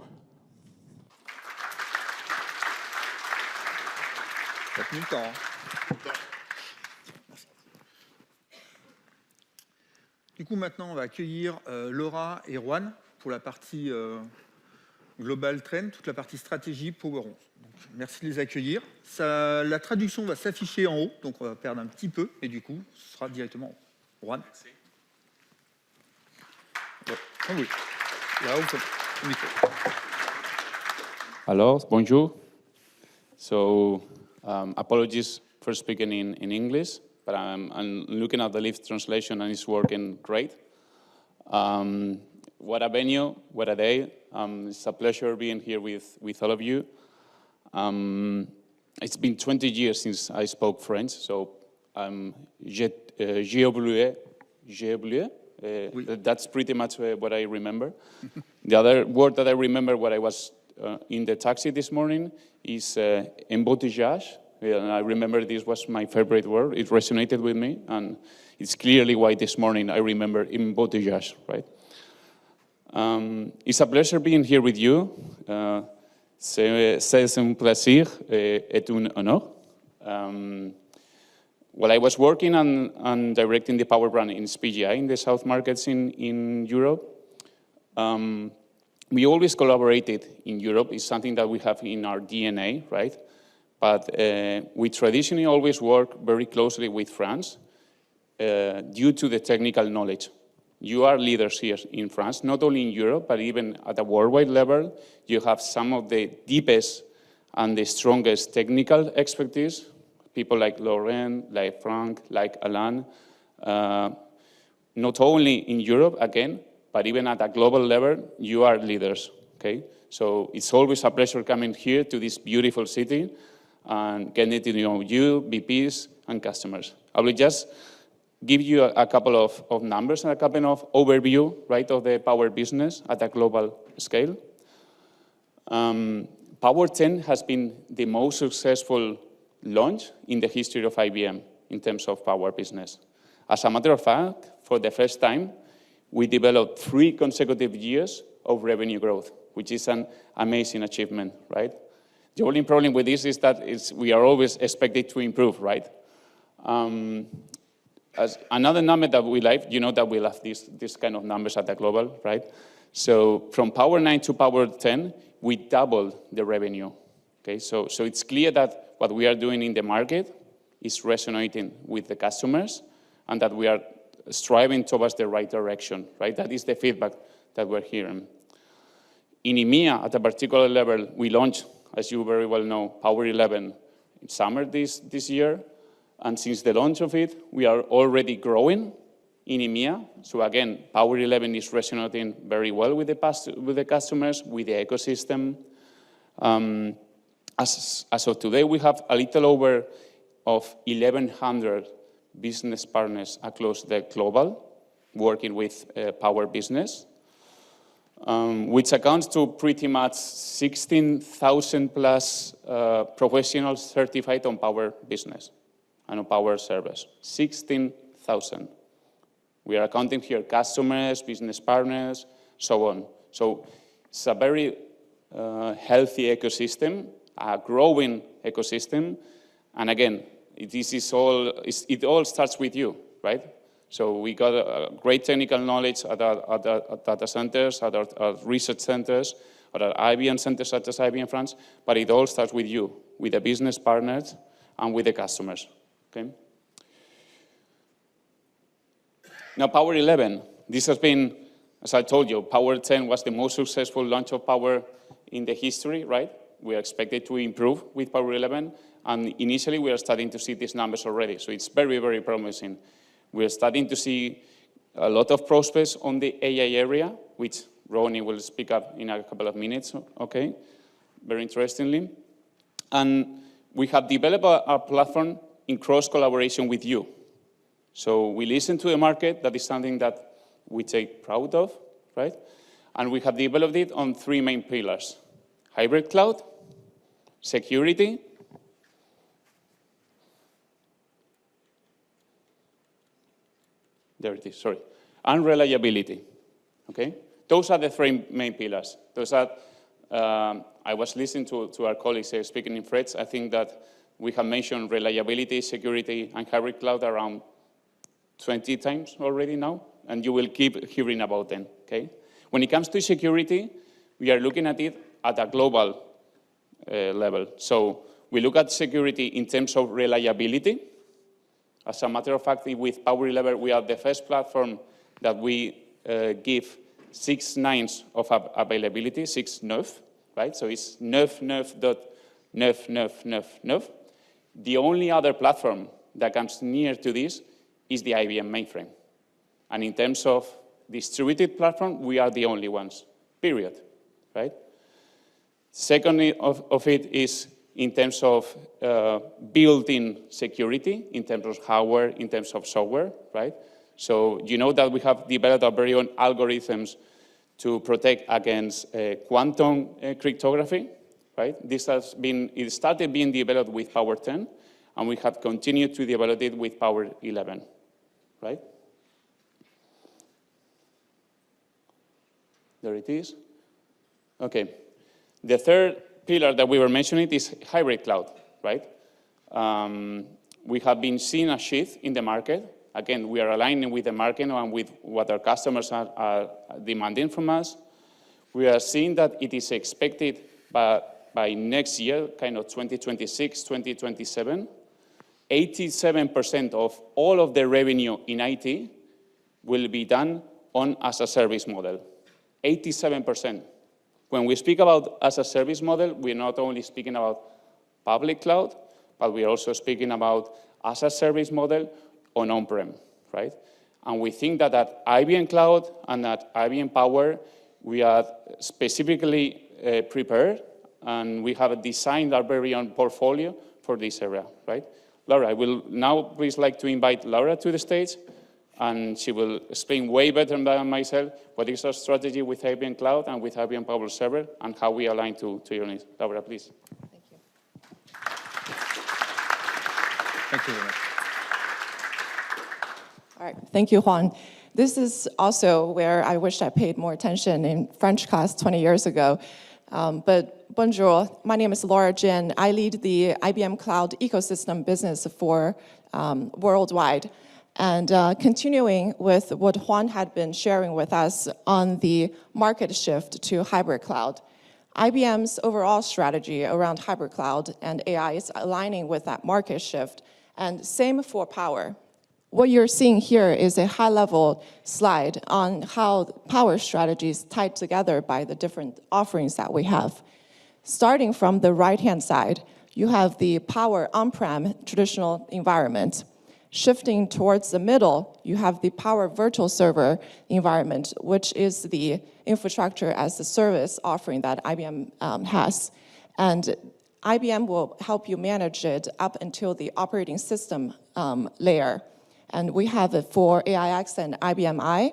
Du coup, maintenant, on va accueillir Laura et Juan pour la partie Global Trend, toute la partie stratégie Power 11. Donc, merci de les accueillir. La traduction va s'afficher en haut, donc on va perdre un petit peu, et du coup, ce sera directement en haut. Juan. Merci. Ouais. Oui. Là, au micro. Alors, bonjour. So, apologies for speaking in English. but I'm looking at the live translation and it's working great. What a venue, what a day. It's a pleasure being here with all of you. It's been 20 years since I spoke French, so j'ai oublié. That's pretty much what I remember. The other word that I remember when I was in the taxi this morning is embouteillage. And I remember this was my favorite word. It resonated with me, and it's clearly why this morning I remember embouteillage, right? It's a pleasure being here with you. C'est un plaisir et un honneur. While I was working on directing the power brand in SPGI in the South markets in Europe, we always collaborated in Europe. It's something that we have in our DNA, right? But we traditionally always work very closely with France due to the technical knowledge. You are leaders here in France, not only in Europe, but even at a worldwide level. You have some of the deepest and the strongest technical expertise. People like Laurent, like Frank, like Alain, not only in Europe, again, but even at a global level, you are leaders, okay? So it's always a pleasure coming here to this beautiful city and getting to know you, VPs, and customers. I will just give you a couple of numbers and a couple of overview, right, of the power business at a global scale. Power 10 has been the most successful launch in the history of IBM in terms of power business. As a matter of fact, for the first time, we developed 3 consecutive years of revenue growth, which is an amazing achievement, right? The only problem with this is that we are always expected to improve, right? As another number that we like, you know that we love this kind of numbers at the global, right? So from Power 9 to Power 10, we doubled the revenue, okay? So it's clear that what we are doing in the market is resonating with the customers and that we are striving towards the right direction, right? That is the feedback that we're hearing. In EMEA, at a particular level, we launched, as you very well know, Power 11 in summer this year. And since the launch of it, we are already growing in EMEA. So again, Power 11 is resonating very well with the customers, with the ecosystem. As of today, we have a little over of 1,100 business partners across the global working with Power Business, which accounts to pretty much 16,000 plus professionals certified on Power Business and on Power Service. 16,000. We are counting here customers, business partners, so on. So it's a very healthy ecosystem, a growing ecosystem, and again, it all starts with you, right? So we got a great technical knowledge at our data centers, at our research centers, at our IBM centers such as IBM France, but it all starts with you, with the business partners, and with the customers, okay? Now, Power 11, this has been, as I told you, Power 10 was the most successful launch of Power in the history, right? We are expected to improve with Power 11, and initially we are starting to see these numbers already, so it's very, very promising. We are starting to see a lot of prospects on the AI area, which Ronnie will speak up in a couple of minutes, okay? Very interestingly. And we have developed a platform in cross collaboration with you. So we listen to the market, that is something that we take proud of, right? And we have developed it on 3 main pillars: hybrid cloud, security, there it is, sorry, and reliability, okay? Those are the 3 main pillars. Those are, I was listening to our colleagues speaking in French. I think that we have mentioned reliability, security, and hybrid cloud around 20 times already now, and you will keep hearing about them, okay? When it comes to security, we are looking at it at a global level. So we look at security in terms of reliability. As a matter of fact, with Power 11, we are the first platform that we give 6 nines of availability, 6 neuf, right? So it's 9.9.9.9.9. The only other platform that comes near to this is the IBM mainframe. And in terms of distributed platform, we are the only ones, period, right? Second of it is in terms of built-in security, in terms of hardware, in terms of software, right? So you know that we have developed our very own algorithms to protect against quantum cryptography, right? It started being developed with Power 10, and we have continued to develop it with Power 11, right? There it is. Okay. The third pillar that we were mentioning is hybrid cloud, right? We have been seeing a shift in the market. Again, we are aligning with the market and with what our customers are demanding from us. We are seeing that it is expected by next year, kind of 2026, 2027, 87% of all of the revenue in IT will be done on as a service model. 87%. When we speak about as a service model, we're not only speaking about public cloud, but we're also speaking about as a service model on on-prem, right? And we think that at IBM Cloud and at IBM Power, we are specifically prepared, and we have designed our very own portfolio for this area, right? Laura, I will now please like to invite Laura to the stage, and she will explain way better than myself what is our strategy with IBM Cloud and with IBM Power Server and how we align to your needs. Laura, please. Thank you. Thank you very much. All right, thank you, Juan. This is also where I wish I paid more attention in French class 20 years ago. But bonjour, my name is Laura Jin. I lead the IBM Cloud ecosystem business for worldwide. And continuing with what Juan had been sharing with us on the market shift to hybrid cloud, IBM's overall strategy around hybrid cloud and AI is aligning with that market shift, and same for Power. What you're seeing here is a high-level slide on how Power strategy is tied together by the different offerings that we have. Starting from the right-hand side, you have the Power on-prem traditional environment. Shifting towards the middle, you have the Power Virtual Server environment, which is the infrastructure as a service offering that IBM has. And IBM will help you manage it up until the operating system layer. And we have it for AIX and IBM I,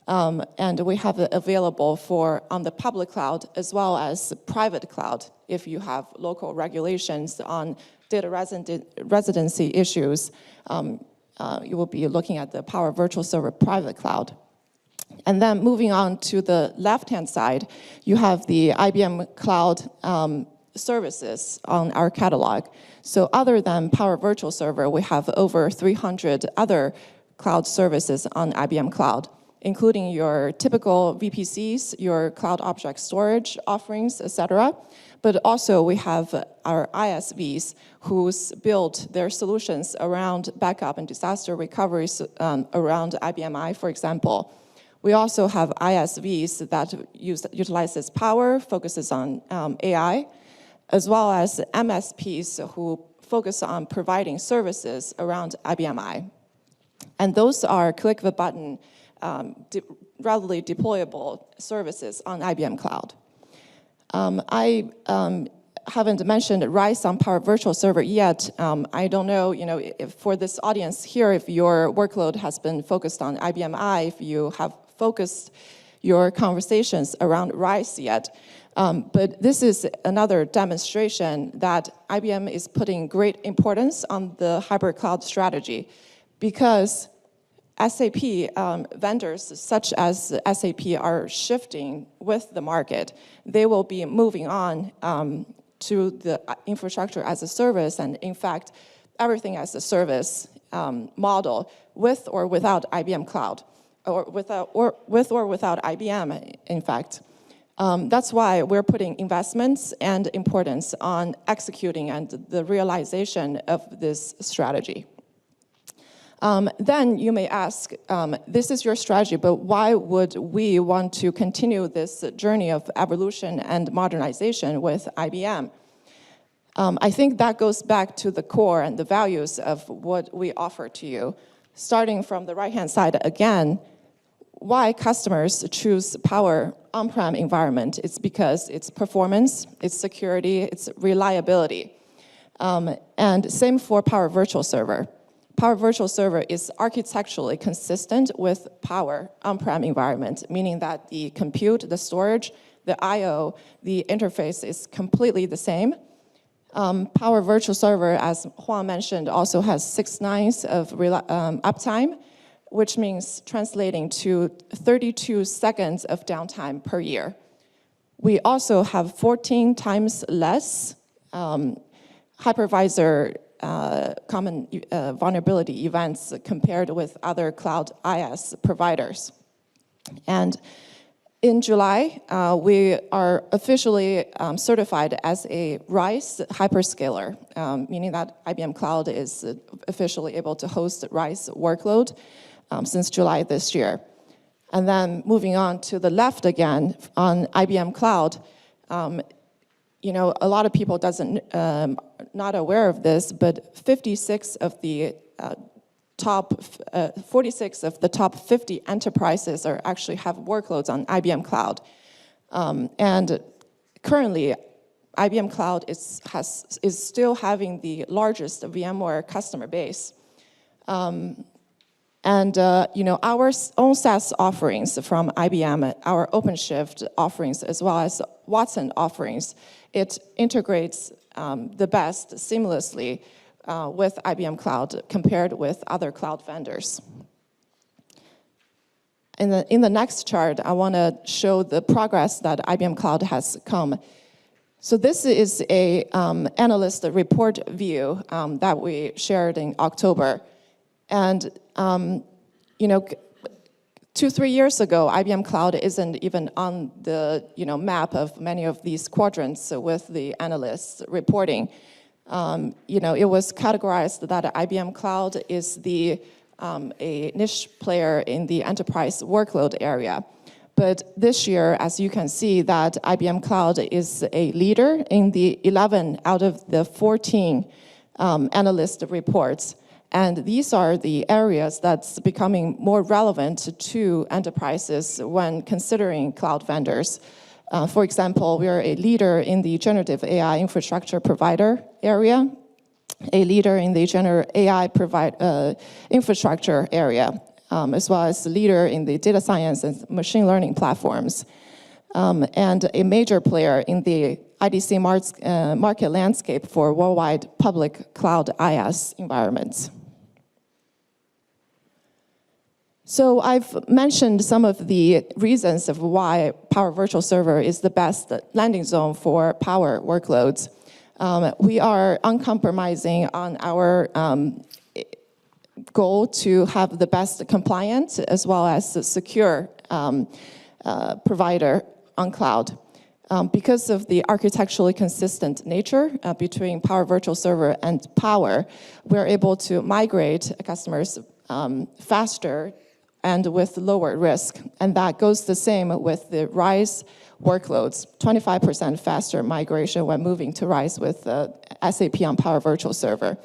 and we have it available for on the public cloud as well as private cloud if you have local regulations on data residency issues. You will be looking at the Power Virtual Server private cloud. And then moving on to the left-hand side, you have the IBM Cloud services on our catalog. So other than Power Virtual Server, we have over 300 other cloud services on IBM Cloud, including your typical VPCs, your cloud object storage offerings, etc. But also we have our ISVs who build their solutions around backup and disaster recoveries around IBM I, for example. We also have ISVs that utilizes Power, focuses on AI, as well as MSPs who focus on providing services around IBM I. And those are click of a button, readily deployable services on IBM Cloud. I haven't mentioned RISE on Power Virtual Server yet. I don't know, if for this audience here, if your workload has been focused on IBM I, if you have focused your conversations around RISE yet. But this is another demonstration that IBM is putting great importance on the hybrid cloud strategy, because SAP vendors such as SAP are shifting with the market. They will be moving on to the infrastructure as a service, and in fact, everything as a service model with or without IBM Cloud, or with or without IBM, in fact. That's why we're putting investments and importance on executing and the realization of this strategy. Then you may ask, this is your strategy, but why would we want to continue this journey of evolution and modernization with IBM? I think that goes back to the core and the values of what we offer to you. Starting from the right-hand side again, why customers choose Power on-prem environment, it's because it's performance, it's security, it's reliability. And same for Power Virtual Server. Power Virtual Server is architecturally consistent with Power on-prem environment, meaning that the compute, the storage, the I/O, the interface is completely the same. Power Virtual Server, as Huang mentioned, also has 6 nines of uptime, which means translating to 32 seconds of downtime per year. We also have 14 times less hypervisor common vulnerability events compared with other cloud IaaS providers. And in July, we are officially certified as a RISE hyperscaler, meaning that IBM Cloud is officially able to host RISE workload since July this year. And then moving on to the left again, on IBM Cloud, a lot of people not aware of this, but 46 of the top 50 enterprises actually have workloads on IBM Cloud. And currently, IBM Cloud is still having the largest VMware customer base. Our own SaaS offerings from IBM, our OpenShift offerings, as well as Watson offerings, it integrates the best seamlessly with IBM Cloud compared with other cloud vendors. In the next chart, I want to show the progress that IBM Cloud has come. So this is a analyst report view that we shared in October. And 2-3 years ago, IBM Cloud isn't even on the map of many of these quadrants with the analysts reporting. It was categorized that IBM Cloud is a niche player in the enterprise workload area. But this year, as you can see, that IBM Cloud is a leader in the 11 out of the 14 analyst reports. And these are the areas that's becoming more relevant to enterprises when considering cloud vendors. For example, we are a leader in the generative AI infrastructure provider area, a leader in the generative AI infrastructure area, as well as a leader in the data science and machine learning platforms, and a major player in the IDC market landscape for worldwide public cloud IaaS environments. So I've mentioned some of the reasons of why Power Virtual Server is the best landing zone for Power workloads. We are uncompromising on our goal to have the best compliant as well as secure provider on cloud. Because of the architecturally consistent nature between Power Virtual Server and Power, we're able to migrate customers faster and with lower risk. And that goes the same with the RISE workloads, 25% faster migration when moving to RISE with SAP on Power Virtual Server.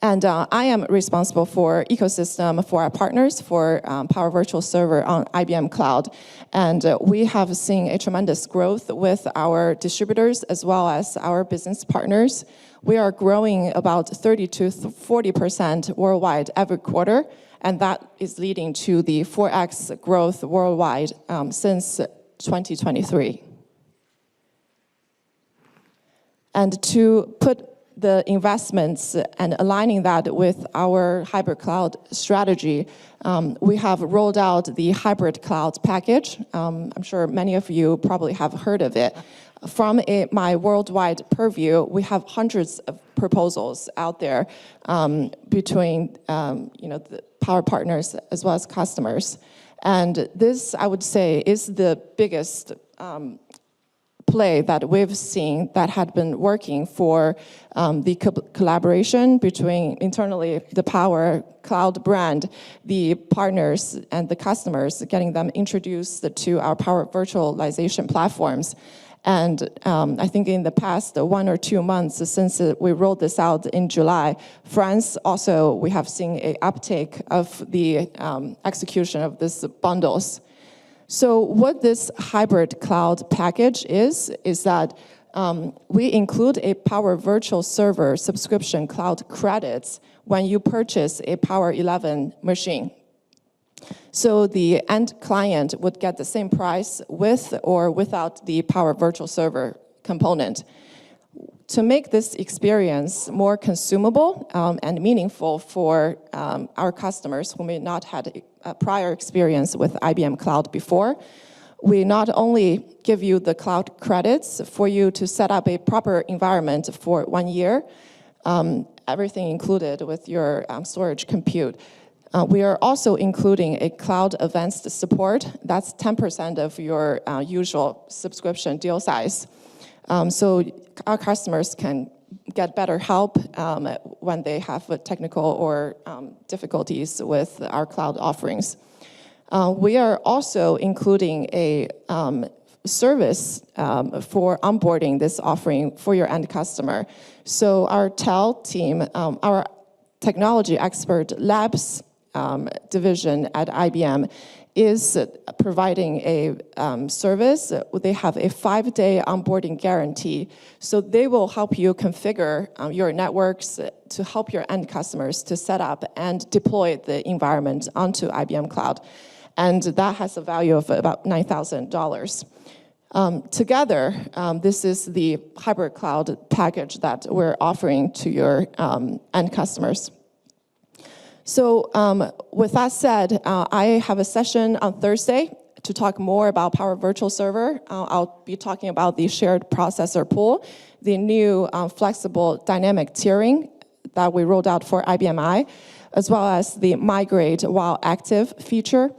And I am responsible for ecosystem for our partners for Power Virtual Server on IBM Cloud. And we have seen a tremendous growth with our distributors as well as our business partners. We are growing about 30 to 40% worldwide every quarter. And that is leading to the 4x growth worldwide since 2023. And to put the investments and aligning that with our hybrid cloud strategy, we have rolled out the hybrid cloud package. I'm sure many of you probably have heard of it. From my worldwide purview, we have hundreds of proposals out there between the Power partners as well as customers. And this, I would say, is the biggest play that we've seen that had been working for the collaboration between internally the Power Cloud brand, the partners and the customers, getting them introduced to our Power virtualization platforms. And I think in the past 1 or 2 months since we rolled this out in July, France also, we have seen an uptake of the execution of these bundles. So what this hybrid cloud package is that we include a Power Virtual Server subscription cloud credits when you purchase a Power 11 machine. So the end client would get the same price with or without the Power Virtual Server component. To make this experience more consumable and meaningful for our customers who may not had a prior experience with IBM Cloud before, we not only give you the cloud credits for you to set up a proper environment for 1 year, everything included with your storage compute. We are also including a cloud advanced support. That's 10% of your usual subscription deal size. So our customers can get better help when they have technical or difficulties with our cloud offerings. We are also including a service for onboarding this offering for your end customer. So our TEL team, our technology expert labs division at IBM is providing a service. They have a 5-day onboarding guarantee. So they will help you configure your networks to help your end customers to set up and deploy the environment onto IBM Cloud. And that has a value of about $9,000. Together, this is the hybrid cloud package that we're offering to your end customers. So with that said, I have a session on Thursday to talk more about Power Virtual Server. I'll be talking about the shared processor pool, the new flexible dynamic tiering that we rolled out for IBM I, as well as the migrate while active feature.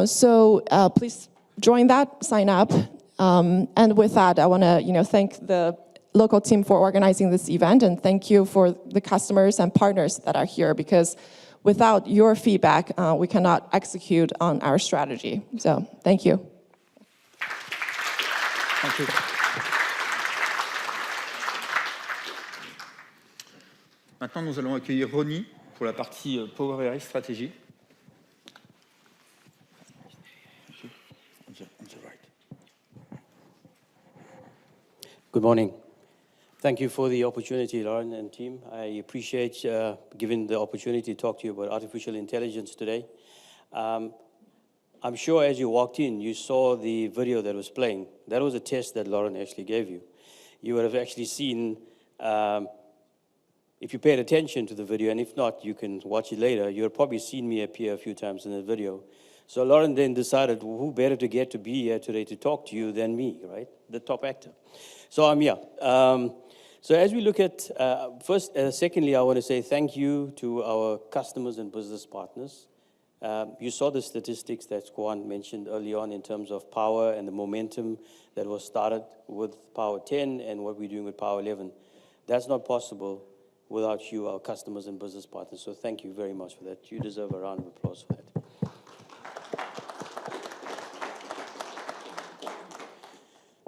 So please join that, sign up. And with that, I want to thank the local team for organizing this event, and thank you for the customers and partners that are here, because without your feedback, we cannot execute on our strategy. So thank you. Thank you. Maintenant, nous allons accueillir Ronnie pour la partie Power AI stratégie. Good morning. Thank you for the opportunity, Lauren and team. I appreciate giving the opportunity to talk to you about artificial intelligence today. I'm sure as you walked in, you saw the video that was playing. That was a test that Lauren actually gave you. You would have actually seen, if you paid attention to the video, and if not, you can watch it later, you have probably seen me appear a few times in the video. So Lauren then decided, well, who better to get to be here today to talk to you than me, right? The top actor. So I'm here. So as we look at, secondly, I want to say thank you to our customers and business partners. You saw the statistics that Kwan mentioned early on in terms of power and the momentum that was started with Power 10 and what we're doing with Power 11. That's not possible without you, our customers and business partners. So thank you very much for that. You deserve a round of applause for that.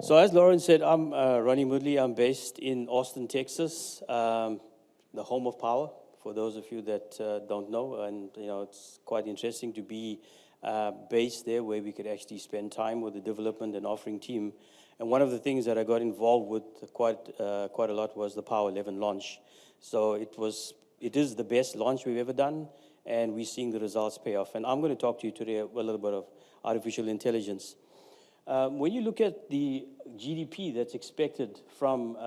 So as Lauren said, I'm Ronnie Moodley. I'm based in Austin, Texas, the home of power, for those of you that don't know. And it's quite interesting to be based there where we could actually spend time with the development and offering team. And one of the things that I got involved with quite a lot was the Power 11 launch. So it is the best launch we've ever done, and we're seeing the results pay off. And I'm going to talk to you today a little bit of artificial intelligence. When you look at the GDP that's expected from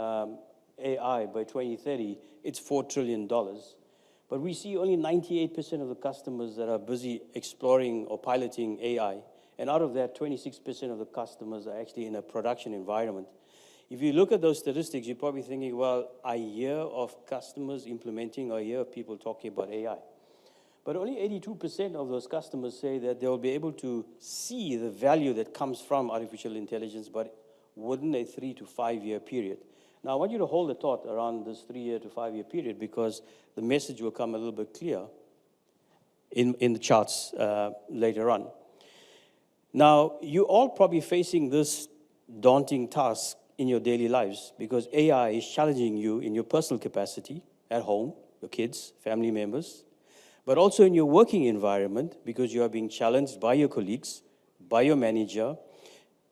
AI by 2030, it's $4 trillion. But we see only 98% of the customers that are busy exploring or piloting AI. And out of that, 26% of the customers are actually in a production environment. If you look at those statistics, you're probably thinking, well, I hear of customers implementing, or I hear of people talking about AI. But only 82% of those customers say that they'll be able to see the value that comes from artificial intelligence, but within a 3 to 5 year period. Now, I want you to hold the thought around this 3 year to 5 year period, because the message will come a little bit clear in the charts later on. Now, you're all probably facing this daunting tasks in your daily lives because AI is challenging you in your personal capacity at home, your kids, family members, but also in your working environment because you are being challenged by your colleagues, by your manager,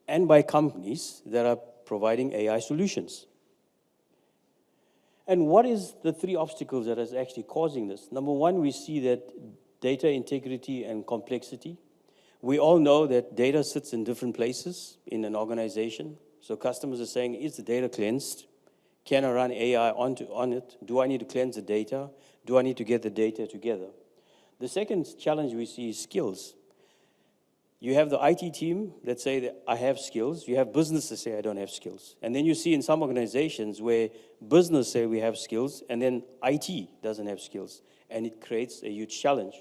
and by companies that are providing AI solutions. And what is the three obstacles that is actually causing this? Number one, we see that data integrity and complexity. We all know that data sits in different places in an organization. So customers are saying, is the data cleansed? Can I run AI on it? Do I need to cleanse the data? Do I need to get the data together? The second challenge we see is skills. You have the IT team that say that I have skills. You have business that say I don't have skills. And then you see in some organizations where business say we have skills and then IT doesn't have skills. And it creates a huge challenge.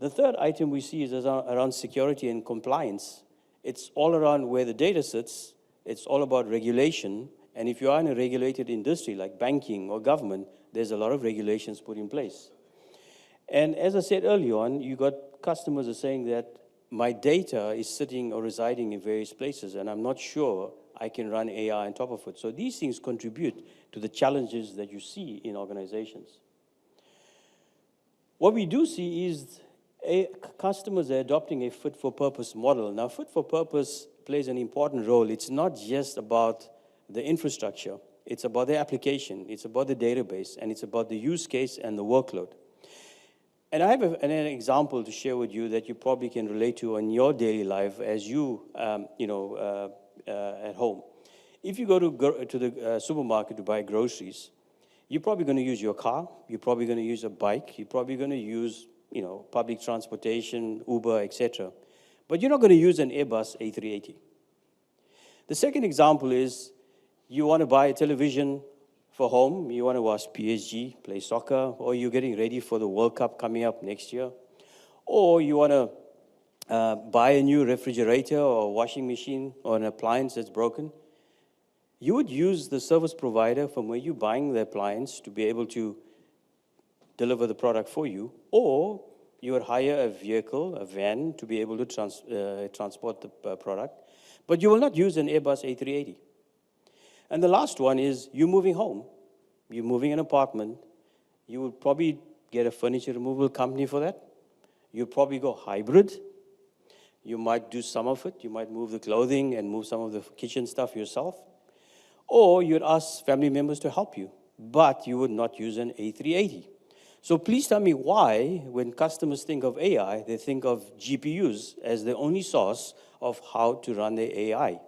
The third item we see is around security and compliance. It's all around where the data sits. It's all about regulation. And if you are in a regulated industry like banking or government, there's a lot of regulations put in place. And as I said earlier on, you got customers are saying that my data is sitting or residing in various places, and I'm not sure I can run AI on top of it. So these things contribute to the challenges that you see in organizations. What we do see is customers are adopting a fit-for-purpose model. Now, fit-for-purpose plays an important role. It's not just about the infrastructure. It's about the application. It's about the database. And it's about the use case and the workload. And I have an example to share with you that you probably can relate to in your daily life as you, at home. If you go to the supermarket to buy groceries, you're probably going to use your car. You're probably going to use a bike. You're probably going to use public transportation, Uber, etc. But you're not going to use an Airbus A380. The second example is you want to buy a television for home. You want to watch PSG play soccer, or you're getting ready for the World Cup coming up next year. Or you want to buy a new refrigerator or washing machine or an appliance that's broken. You would use the service provider from where you're buying the appliance to be able to deliver the product for you, or you would hire a vehicle, a van, to be able to transport the product. But you will not use an Airbus A380. And the last one is you're moving home. You're moving an apartment. You would probably get a furniture removal company for that. You'll probably go hybrid. You might do some of it. You might move the clothing and move some of the kitchen stuff yourself. Or you'd ask family members to help you, but you would not use an A380. So please tell me why, when customers think of AI, they think of GPUs as the only source of how to run the AI.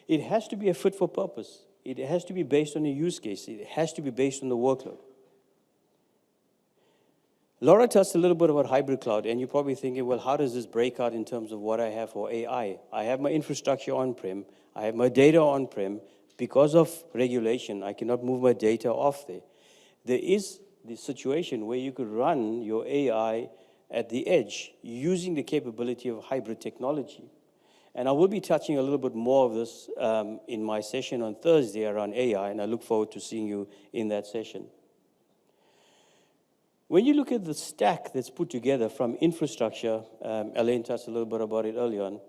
It has to be a fit for purpose. It has to be based on a use case. It has to be based on the workload. Laura touched a little bit about hybrid cloud, and you're probably thinking, well, how does this break out in terms of what I have for AI? I have my infrastructure on-prem. I have my data on-prem. Because of regulation, I cannot move my data off there. There is the situation where you could run your AI at the edge using the capability of hybrid technology. And I will be touching a little bit more of this in my session on Thursday around AI, and I look forward to seeing you in that session. When you look at the stack that's put together from infrastructure, Elaine touched a little bit about it earlier on,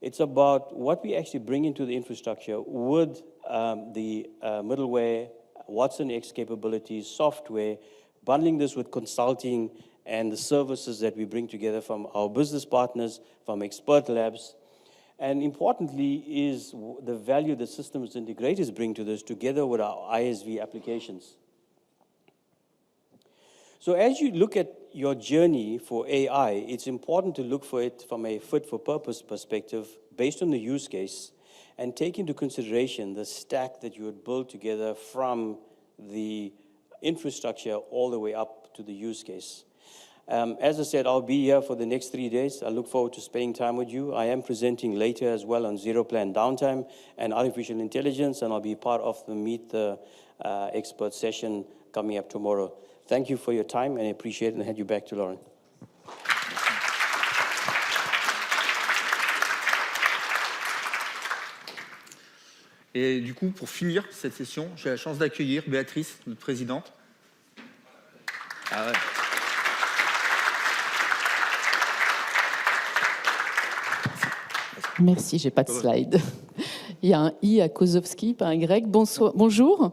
it's about what we actually bring into the infrastructure with the middleware, Watson-X capabilities, software, bundling this with consulting and the services that we bring together from our business partners, from expert labs. And importantly is the value the systems integrators bring to this together with our ISV applications. So as you look at your journey for AI, it's important to look for it from a fit-for-purpose perspective based on the use case and take into consideration the stack that you would build together from the infrastructure all the way up to the use case. As I said, I'll be here for the next 3 days. I look forward to spending time with you. I am presenting later as well on zero plan downtime and artificial intelligence, and I'll be part of the Meet the Expert session coming up tomorrow. Thank you for your time, and I appreciate it, and I hand you back to Lauren. Et du coup, pour finir cette session, j'ai la chance d'accueillir Béatrice, notre présidente. Ah ouais. Merci, j'ai pas de slide. Il y a un I à Kozowski, pas un Y. Bonjour.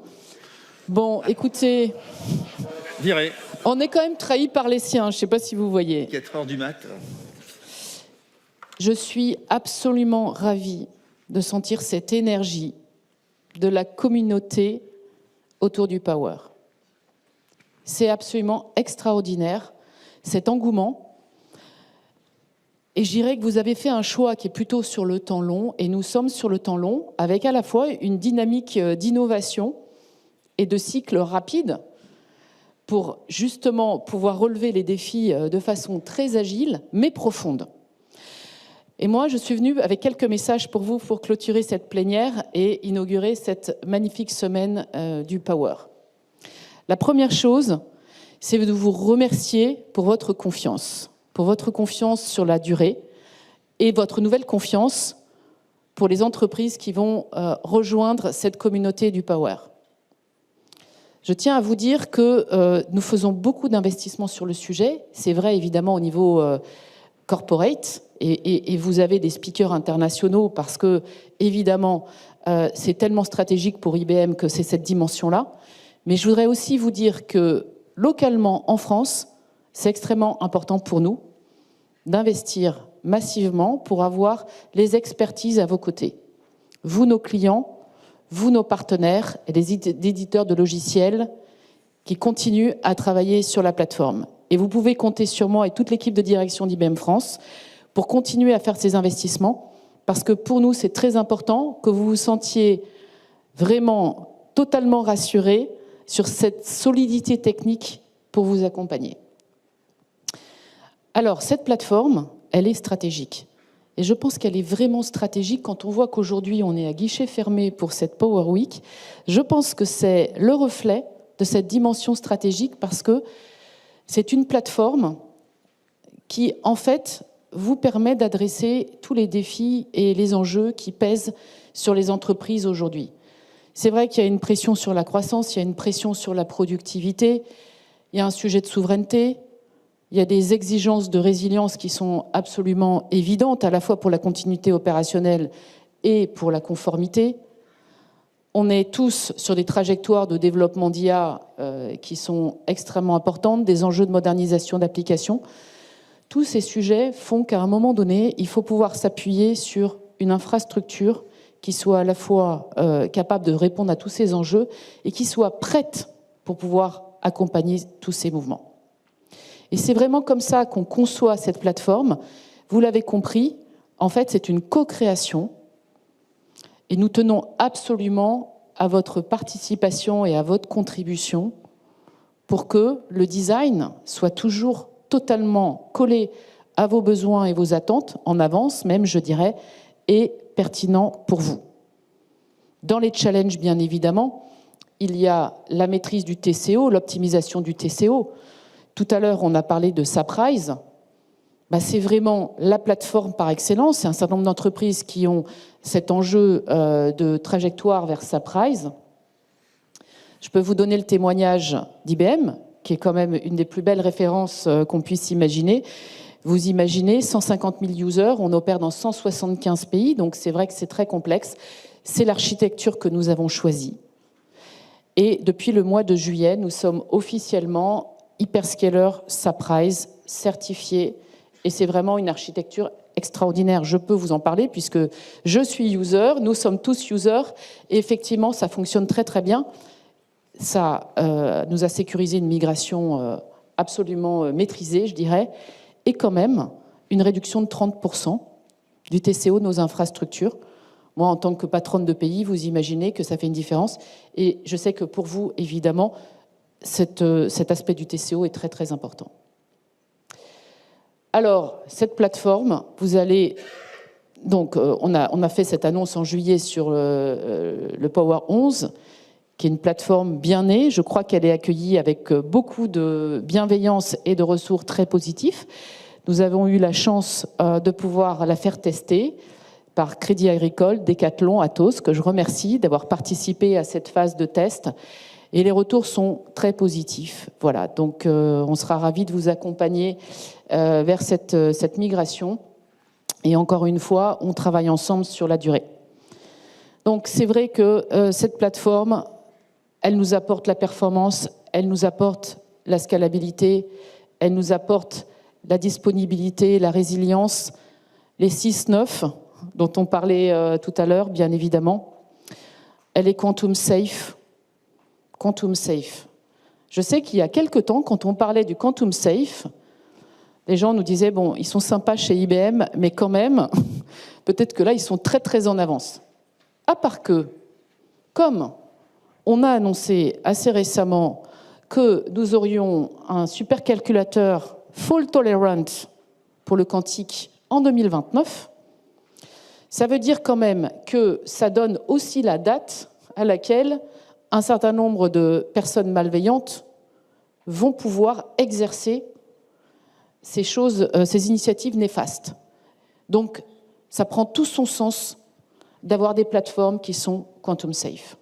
Bon, écoutez, on est quand même trahi par les siens, je ne sais pas si vous voyez. 4 heures du mat. Je suis absolument ravie de sentir cette énergie de la communauté autour du Power. C'est absolument extraordinaire, cet engouement. Et je dirais que vous avez fait un choix qui est plutôt sur le temps long, et nous sommes sur le temps long, avec à la fois une dynamique d'innovation et de cycle rapide pour justement pouvoir relever les défis de façon très agile, mais profonde. Et moi, je suis venue avec quelques messages pour vous pour clôturer cette plénière et inaugurer cette magnifique semaine du Power. La première chose, c'est de vous remercier pour votre confiance sur la durée et votre nouvelle confiance pour les entreprises qui vont rejoindre cette communauté du Power. Je tiens à vous dire que nous faisons beaucoup d'investissements sur le sujet. C'est vrai évidemment au niveau corporate et vous avez des speakers internationaux parce que évidemment c'est tellement stratégique pour IBM que c'est cette dimension-là. Mais je voudrais aussi vous dire que localement en France, c'est extrêmement important pour nous d'investir massivement pour avoir les expertises à vos côtés. Vous, nos clients, vous, nos partenaires et les éditeurs de logiciels qui continuent à travailler sur la plateforme. Et vous pouvez compter sur moi et toute l'équipe de direction d'IBM France pour continuer à faire ces investissements parce que pour nous, c'est très important que vous vous sentiez vraiment totalement rassurés sur cette solidité technique pour vous accompagner. Alors, cette plateforme, elle est stratégique. Et je pense qu'elle est vraiment stratégique quand on voit qu'aujourd'hui, on est à guichet fermé pour cette Power Week. Je pense que c'est le reflet de cette dimension stratégique parce que c'est une plateforme qui, en fait, vous permet d'adresser tous les défis et les enjeux qui pèsent sur les entreprises aujourd'hui. C'est vrai qu'il y a une pression sur la croissance, il y a une pression sur la productivité, il y a un sujet de souveraineté, il y a des exigences de résilience qui sont absolument évidentes, à la fois pour la continuité opérationnelle et pour la conformité. On est tous sur des trajectoires de développement d'IA qui sont extrêmement importantes, des enjeux de modernisation d'applications. Tous ces sujets font qu'à un moment donné, il faut pouvoir s'appuyer sur une infrastructure qui soit à la fois capable de répondre à tous ces enjeux et qui soit prête pour pouvoir accompagner tous ces mouvements. Et c'est vraiment comme ça qu'on conçoit cette plateforme. Vous l'avez compris, en fait, c'est une co-création et nous tenons absolument à votre participation et à votre contribution pour que le design soit toujours totalement collé à vos besoins et vos attentes, en avance même, je dirais, et pertinent pour vous. Dans les challenges, bien évidemment, il y a la maîtrise du TCO, l'optimisation du TCO. Tout à l'heure, on a parlé de Saprise. C'est vraiment la plateforme par excellence. C'est un certain nombre d'entreprises qui ont cet enjeu de trajectoire vers Saprise. Je peux vous donner le témoignage d'IBM, qui est quand même une des plus belles références qu'on puisse imaginer. Vous imaginez 150 000 users, on opère dans 175 pays, donc c'est vrai que c'est très complexe. C'est l'architecture que nous avons choisie. Et depuis le mois de juillet, nous sommes officiellement Hyperscaler Saprise certifié. Et c'est vraiment une architecture extraordinaire. Je peux vous en parler puisque je suis user, nous sommes tous users. Et effectivement, ça fonctionne très très bien. Ça nous a sécurisé une migration absolument maîtrisée, je dirais. Et quand même, une réduction de 30% du TCO de nos infrastructures. Moi, en tant que patronne de pays, vous imaginez que ça fait une différence. Et je sais que pour vous, évidemment, cet aspect du TCO est très, très important. Alors, cette plateforme, vous allez... Donc, on a fait cette annonce en juillet sur le Power 11, qui est une plateforme bien née. Je crois qu'elle est accueillie avec beaucoup de bienveillance et de ressources très positifs. Nous avons eu la chance de pouvoir la faire tester par Crédit Agricole, Decathlon, Atos, que je remercie d'avoir participé à cette phase de test. Et les retours sont très positifs. Voilà, donc on sera ravis de vous accompagner vers cette migration Et encore une fois, on travaille ensemble sur la durée. Donc c'est vrai que cette plateforme, elle nous apporte la performance, elle nous apporte la scalabilité, elle nous apporte la disponibilité, la résilience, les 6-9 dont on parlait tout à l'heure, bien évidemment. Elle est quantum safe. Quantum safe. Je sais qu'il y a quelque temps, quand on parlait du quantum safe, les gens nous disaient, bon, ils sont sympas chez IBM, mais quand même, peut-être que là, ils sont très, très en avance. À part que, comme on a annoncé assez récemment que nous aurions un supercalculateur fault tolerant pour le quantique en 2029, ça veut dire quand même que ça donne aussi la date à laquelle un certain nombre de personnes malveillantes vont pouvoir exercer ces choses, ces initiatives néfastes. Donc, ça prend tout son sens d'avoir des plateformes qui sont quantum safe.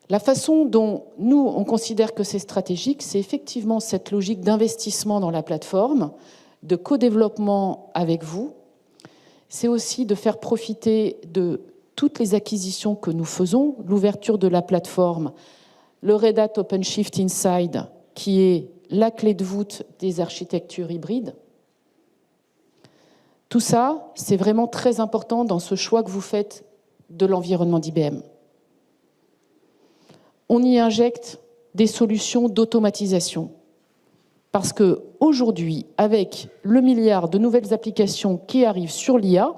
La façon dont nous, on considère que c'est stratégique, c'est effectivement cette logique d'investissement dans la plateforme, de co-développement avec vous. C'est aussi de faire profiter de toutes les acquisitions que nous faisons, l'ouverture de la plateforme, le Red Hat OpenShift Inside, qui est la clé de voûte des architectures hybrides. Tout ça, c'est vraiment très important dans ce choix que vous faites de l'environnement d'IBM. On y injecte des solutions d'automatisation. Parce qu'aujourd'hui, avec le milliard de nouvelles applications qui arrivent sur l'IA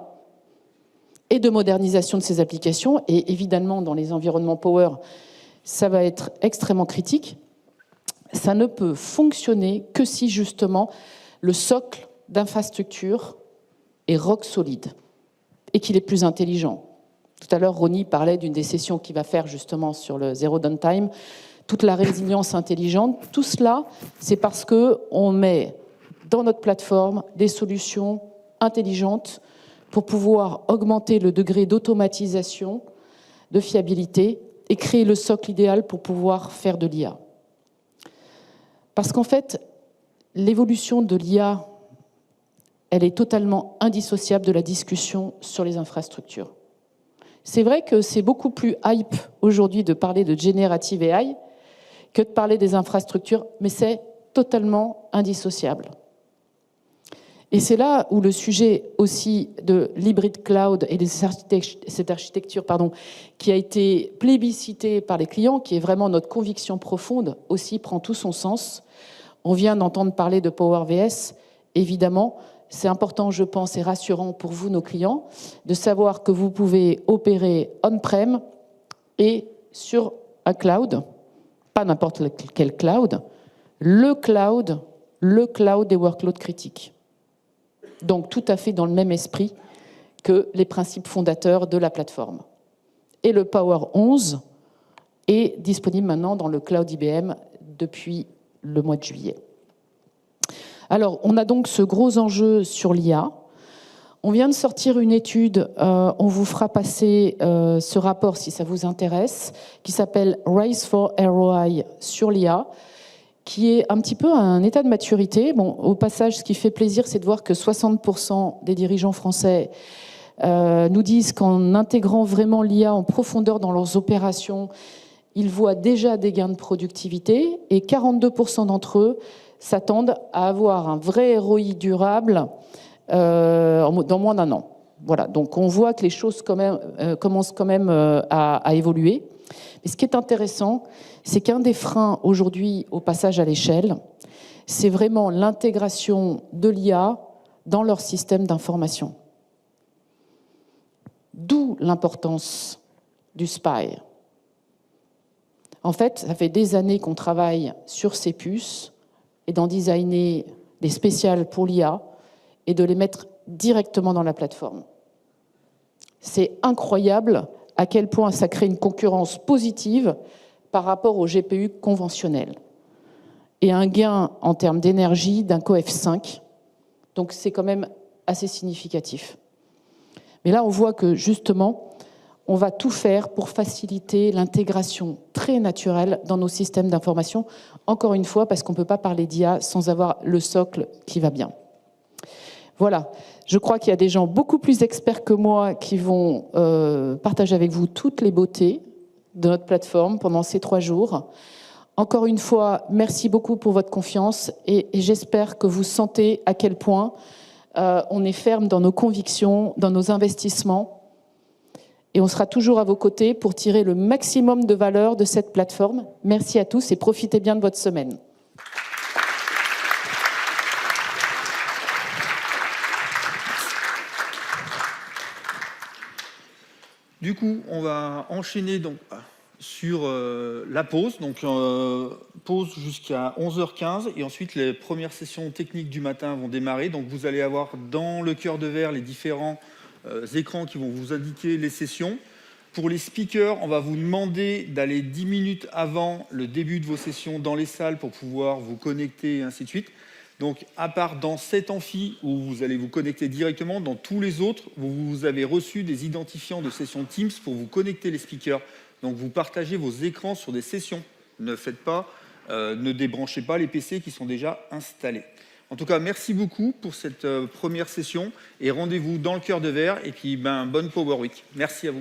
et de modernisation de ces applications, et évidemment dans les environnements Power, ça va être extrêmement critique, ça ne peut fonctionner que si justement le socle d'infrastructure est rock solide et qu'il est plus intelligent. Tout à l'heure, Ronnie parlait d'une des sessions qu'il va faire justement sur le Zero Downtime, toute la résilience intelligente. Tout cela, c'est parce qu'on met dans notre plateforme des solutions intelligentes pour pouvoir augmenter le degré d'automatisation, de fiabilité et créer le socle idéal pour pouvoir faire de l'IA. Parce qu'en fait, l'évolution de l'IA, elle est totalement indissociable de la discussion sur les infrastructures. C'est vrai que c'est beaucoup plus hype aujourd'hui de parler de Generative AI que de parler des infrastructures, mais c'est totalement indissociable. Et c'est là où le sujet aussi de l'hybrid cloud et de cette architecture qui a été plébiscitée par les clients, qui est vraiment notre conviction profonde, aussi prend tout son sens. On vient d'entendre parler de PowerVS, évidemment. C'est important, je pense, et rassurant pour vous, nos clients, de savoir que vous pouvez opérer on-prem et sur un cloud, pas n'importe quel cloud, le cloud des workloads critiques. Donc tout à fait dans le même esprit que les principes fondateurs de la plateforme. Et le Power 11 est disponible maintenant dans le cloud IBM depuis le mois de juillet. Alors, on a donc ce gros enjeu sur l'IA. On vient de sortir une étude, on vous fera passer ce rapport si ça vous intéresse, qui s'appelle Race for ROI sur l'IA, qui est un petit peu un état de maturité. Bon, au passage, ce qui fait plaisir, c'est de voir que 60% des dirigeants français nous disent qu'en intégrant vraiment l'IA en profondeur dans leurs opérations, ils voient déjà des gains de productivité et 42% d'entre eux s'attendent à avoir un vrai ROI durable dans moins d'un an. Voilà, donc on voit que les choses commencent quand même à évoluer. Mais ce qui est intéressant, c'est qu'un des freins aujourd'hui au passage à l'échelle, c'est vraiment l'intégration de l'IA dans leur système d'information. D'où l'importance du SPI. En fait, ça fait des années qu'on travaille sur ces puces et d'en designer des spéciales pour l'IA et de les mettre directement dans la plateforme. C'est incroyable à quel point ça crée une concurrence positive par rapport aux GPU conventionnels. Et un gain en termes d'énergie d'un coef 5. Donc c'est quand même assez significatif. Mais là, on voit que justement, on va tout faire pour faciliter l'intégration très naturelle dans nos systèmes d'information. Encore une fois, parce qu'on ne peut pas parler d'IA sans avoir le socle qui va bien. Voilà, je crois qu'il y a des gens beaucoup plus experts que moi qui vont partager avec vous toutes les beautés de notre plateforme pendant ces 3 jours. Encore une fois, merci beaucoup pour votre confiance et j'espère que vous sentez à quel point on est ferme dans nos convictions, dans nos investissements et on sera toujours à vos côtés pour tirer le maximum de valeur de cette plateforme. Merci à tous et profitez bien de votre semaine. Du coup, on va enchaîner donc sur la pause. Donc, pause jusqu'à 11h15 et ensuite les premières sessions techniques du matin vont démarrer. Donc, vous allez avoir dans le cœur de verre les différents écrans qui vont vous indiquer les sessions. Pour les speakers, on va vous demander d'aller 10 minutes avant le début de vos sessions dans les salles pour pouvoir vous connecter et ainsi de suite. Donc, à part dans cet amphi où vous allez vous connecter directement, dans tous les autres, vous avez reçu des identifiants de sessions Teams pour vous connecter les speakers. Donc, vous partagez vos écrans sur des sessions. Ne faites pas, ne débranchez pas les PC qui sont déjà installés. En tout cas, merci beaucoup pour cette première session et rendez-vous dans le cœur de verre. Et puis, bonne Power Week. Merci à vous.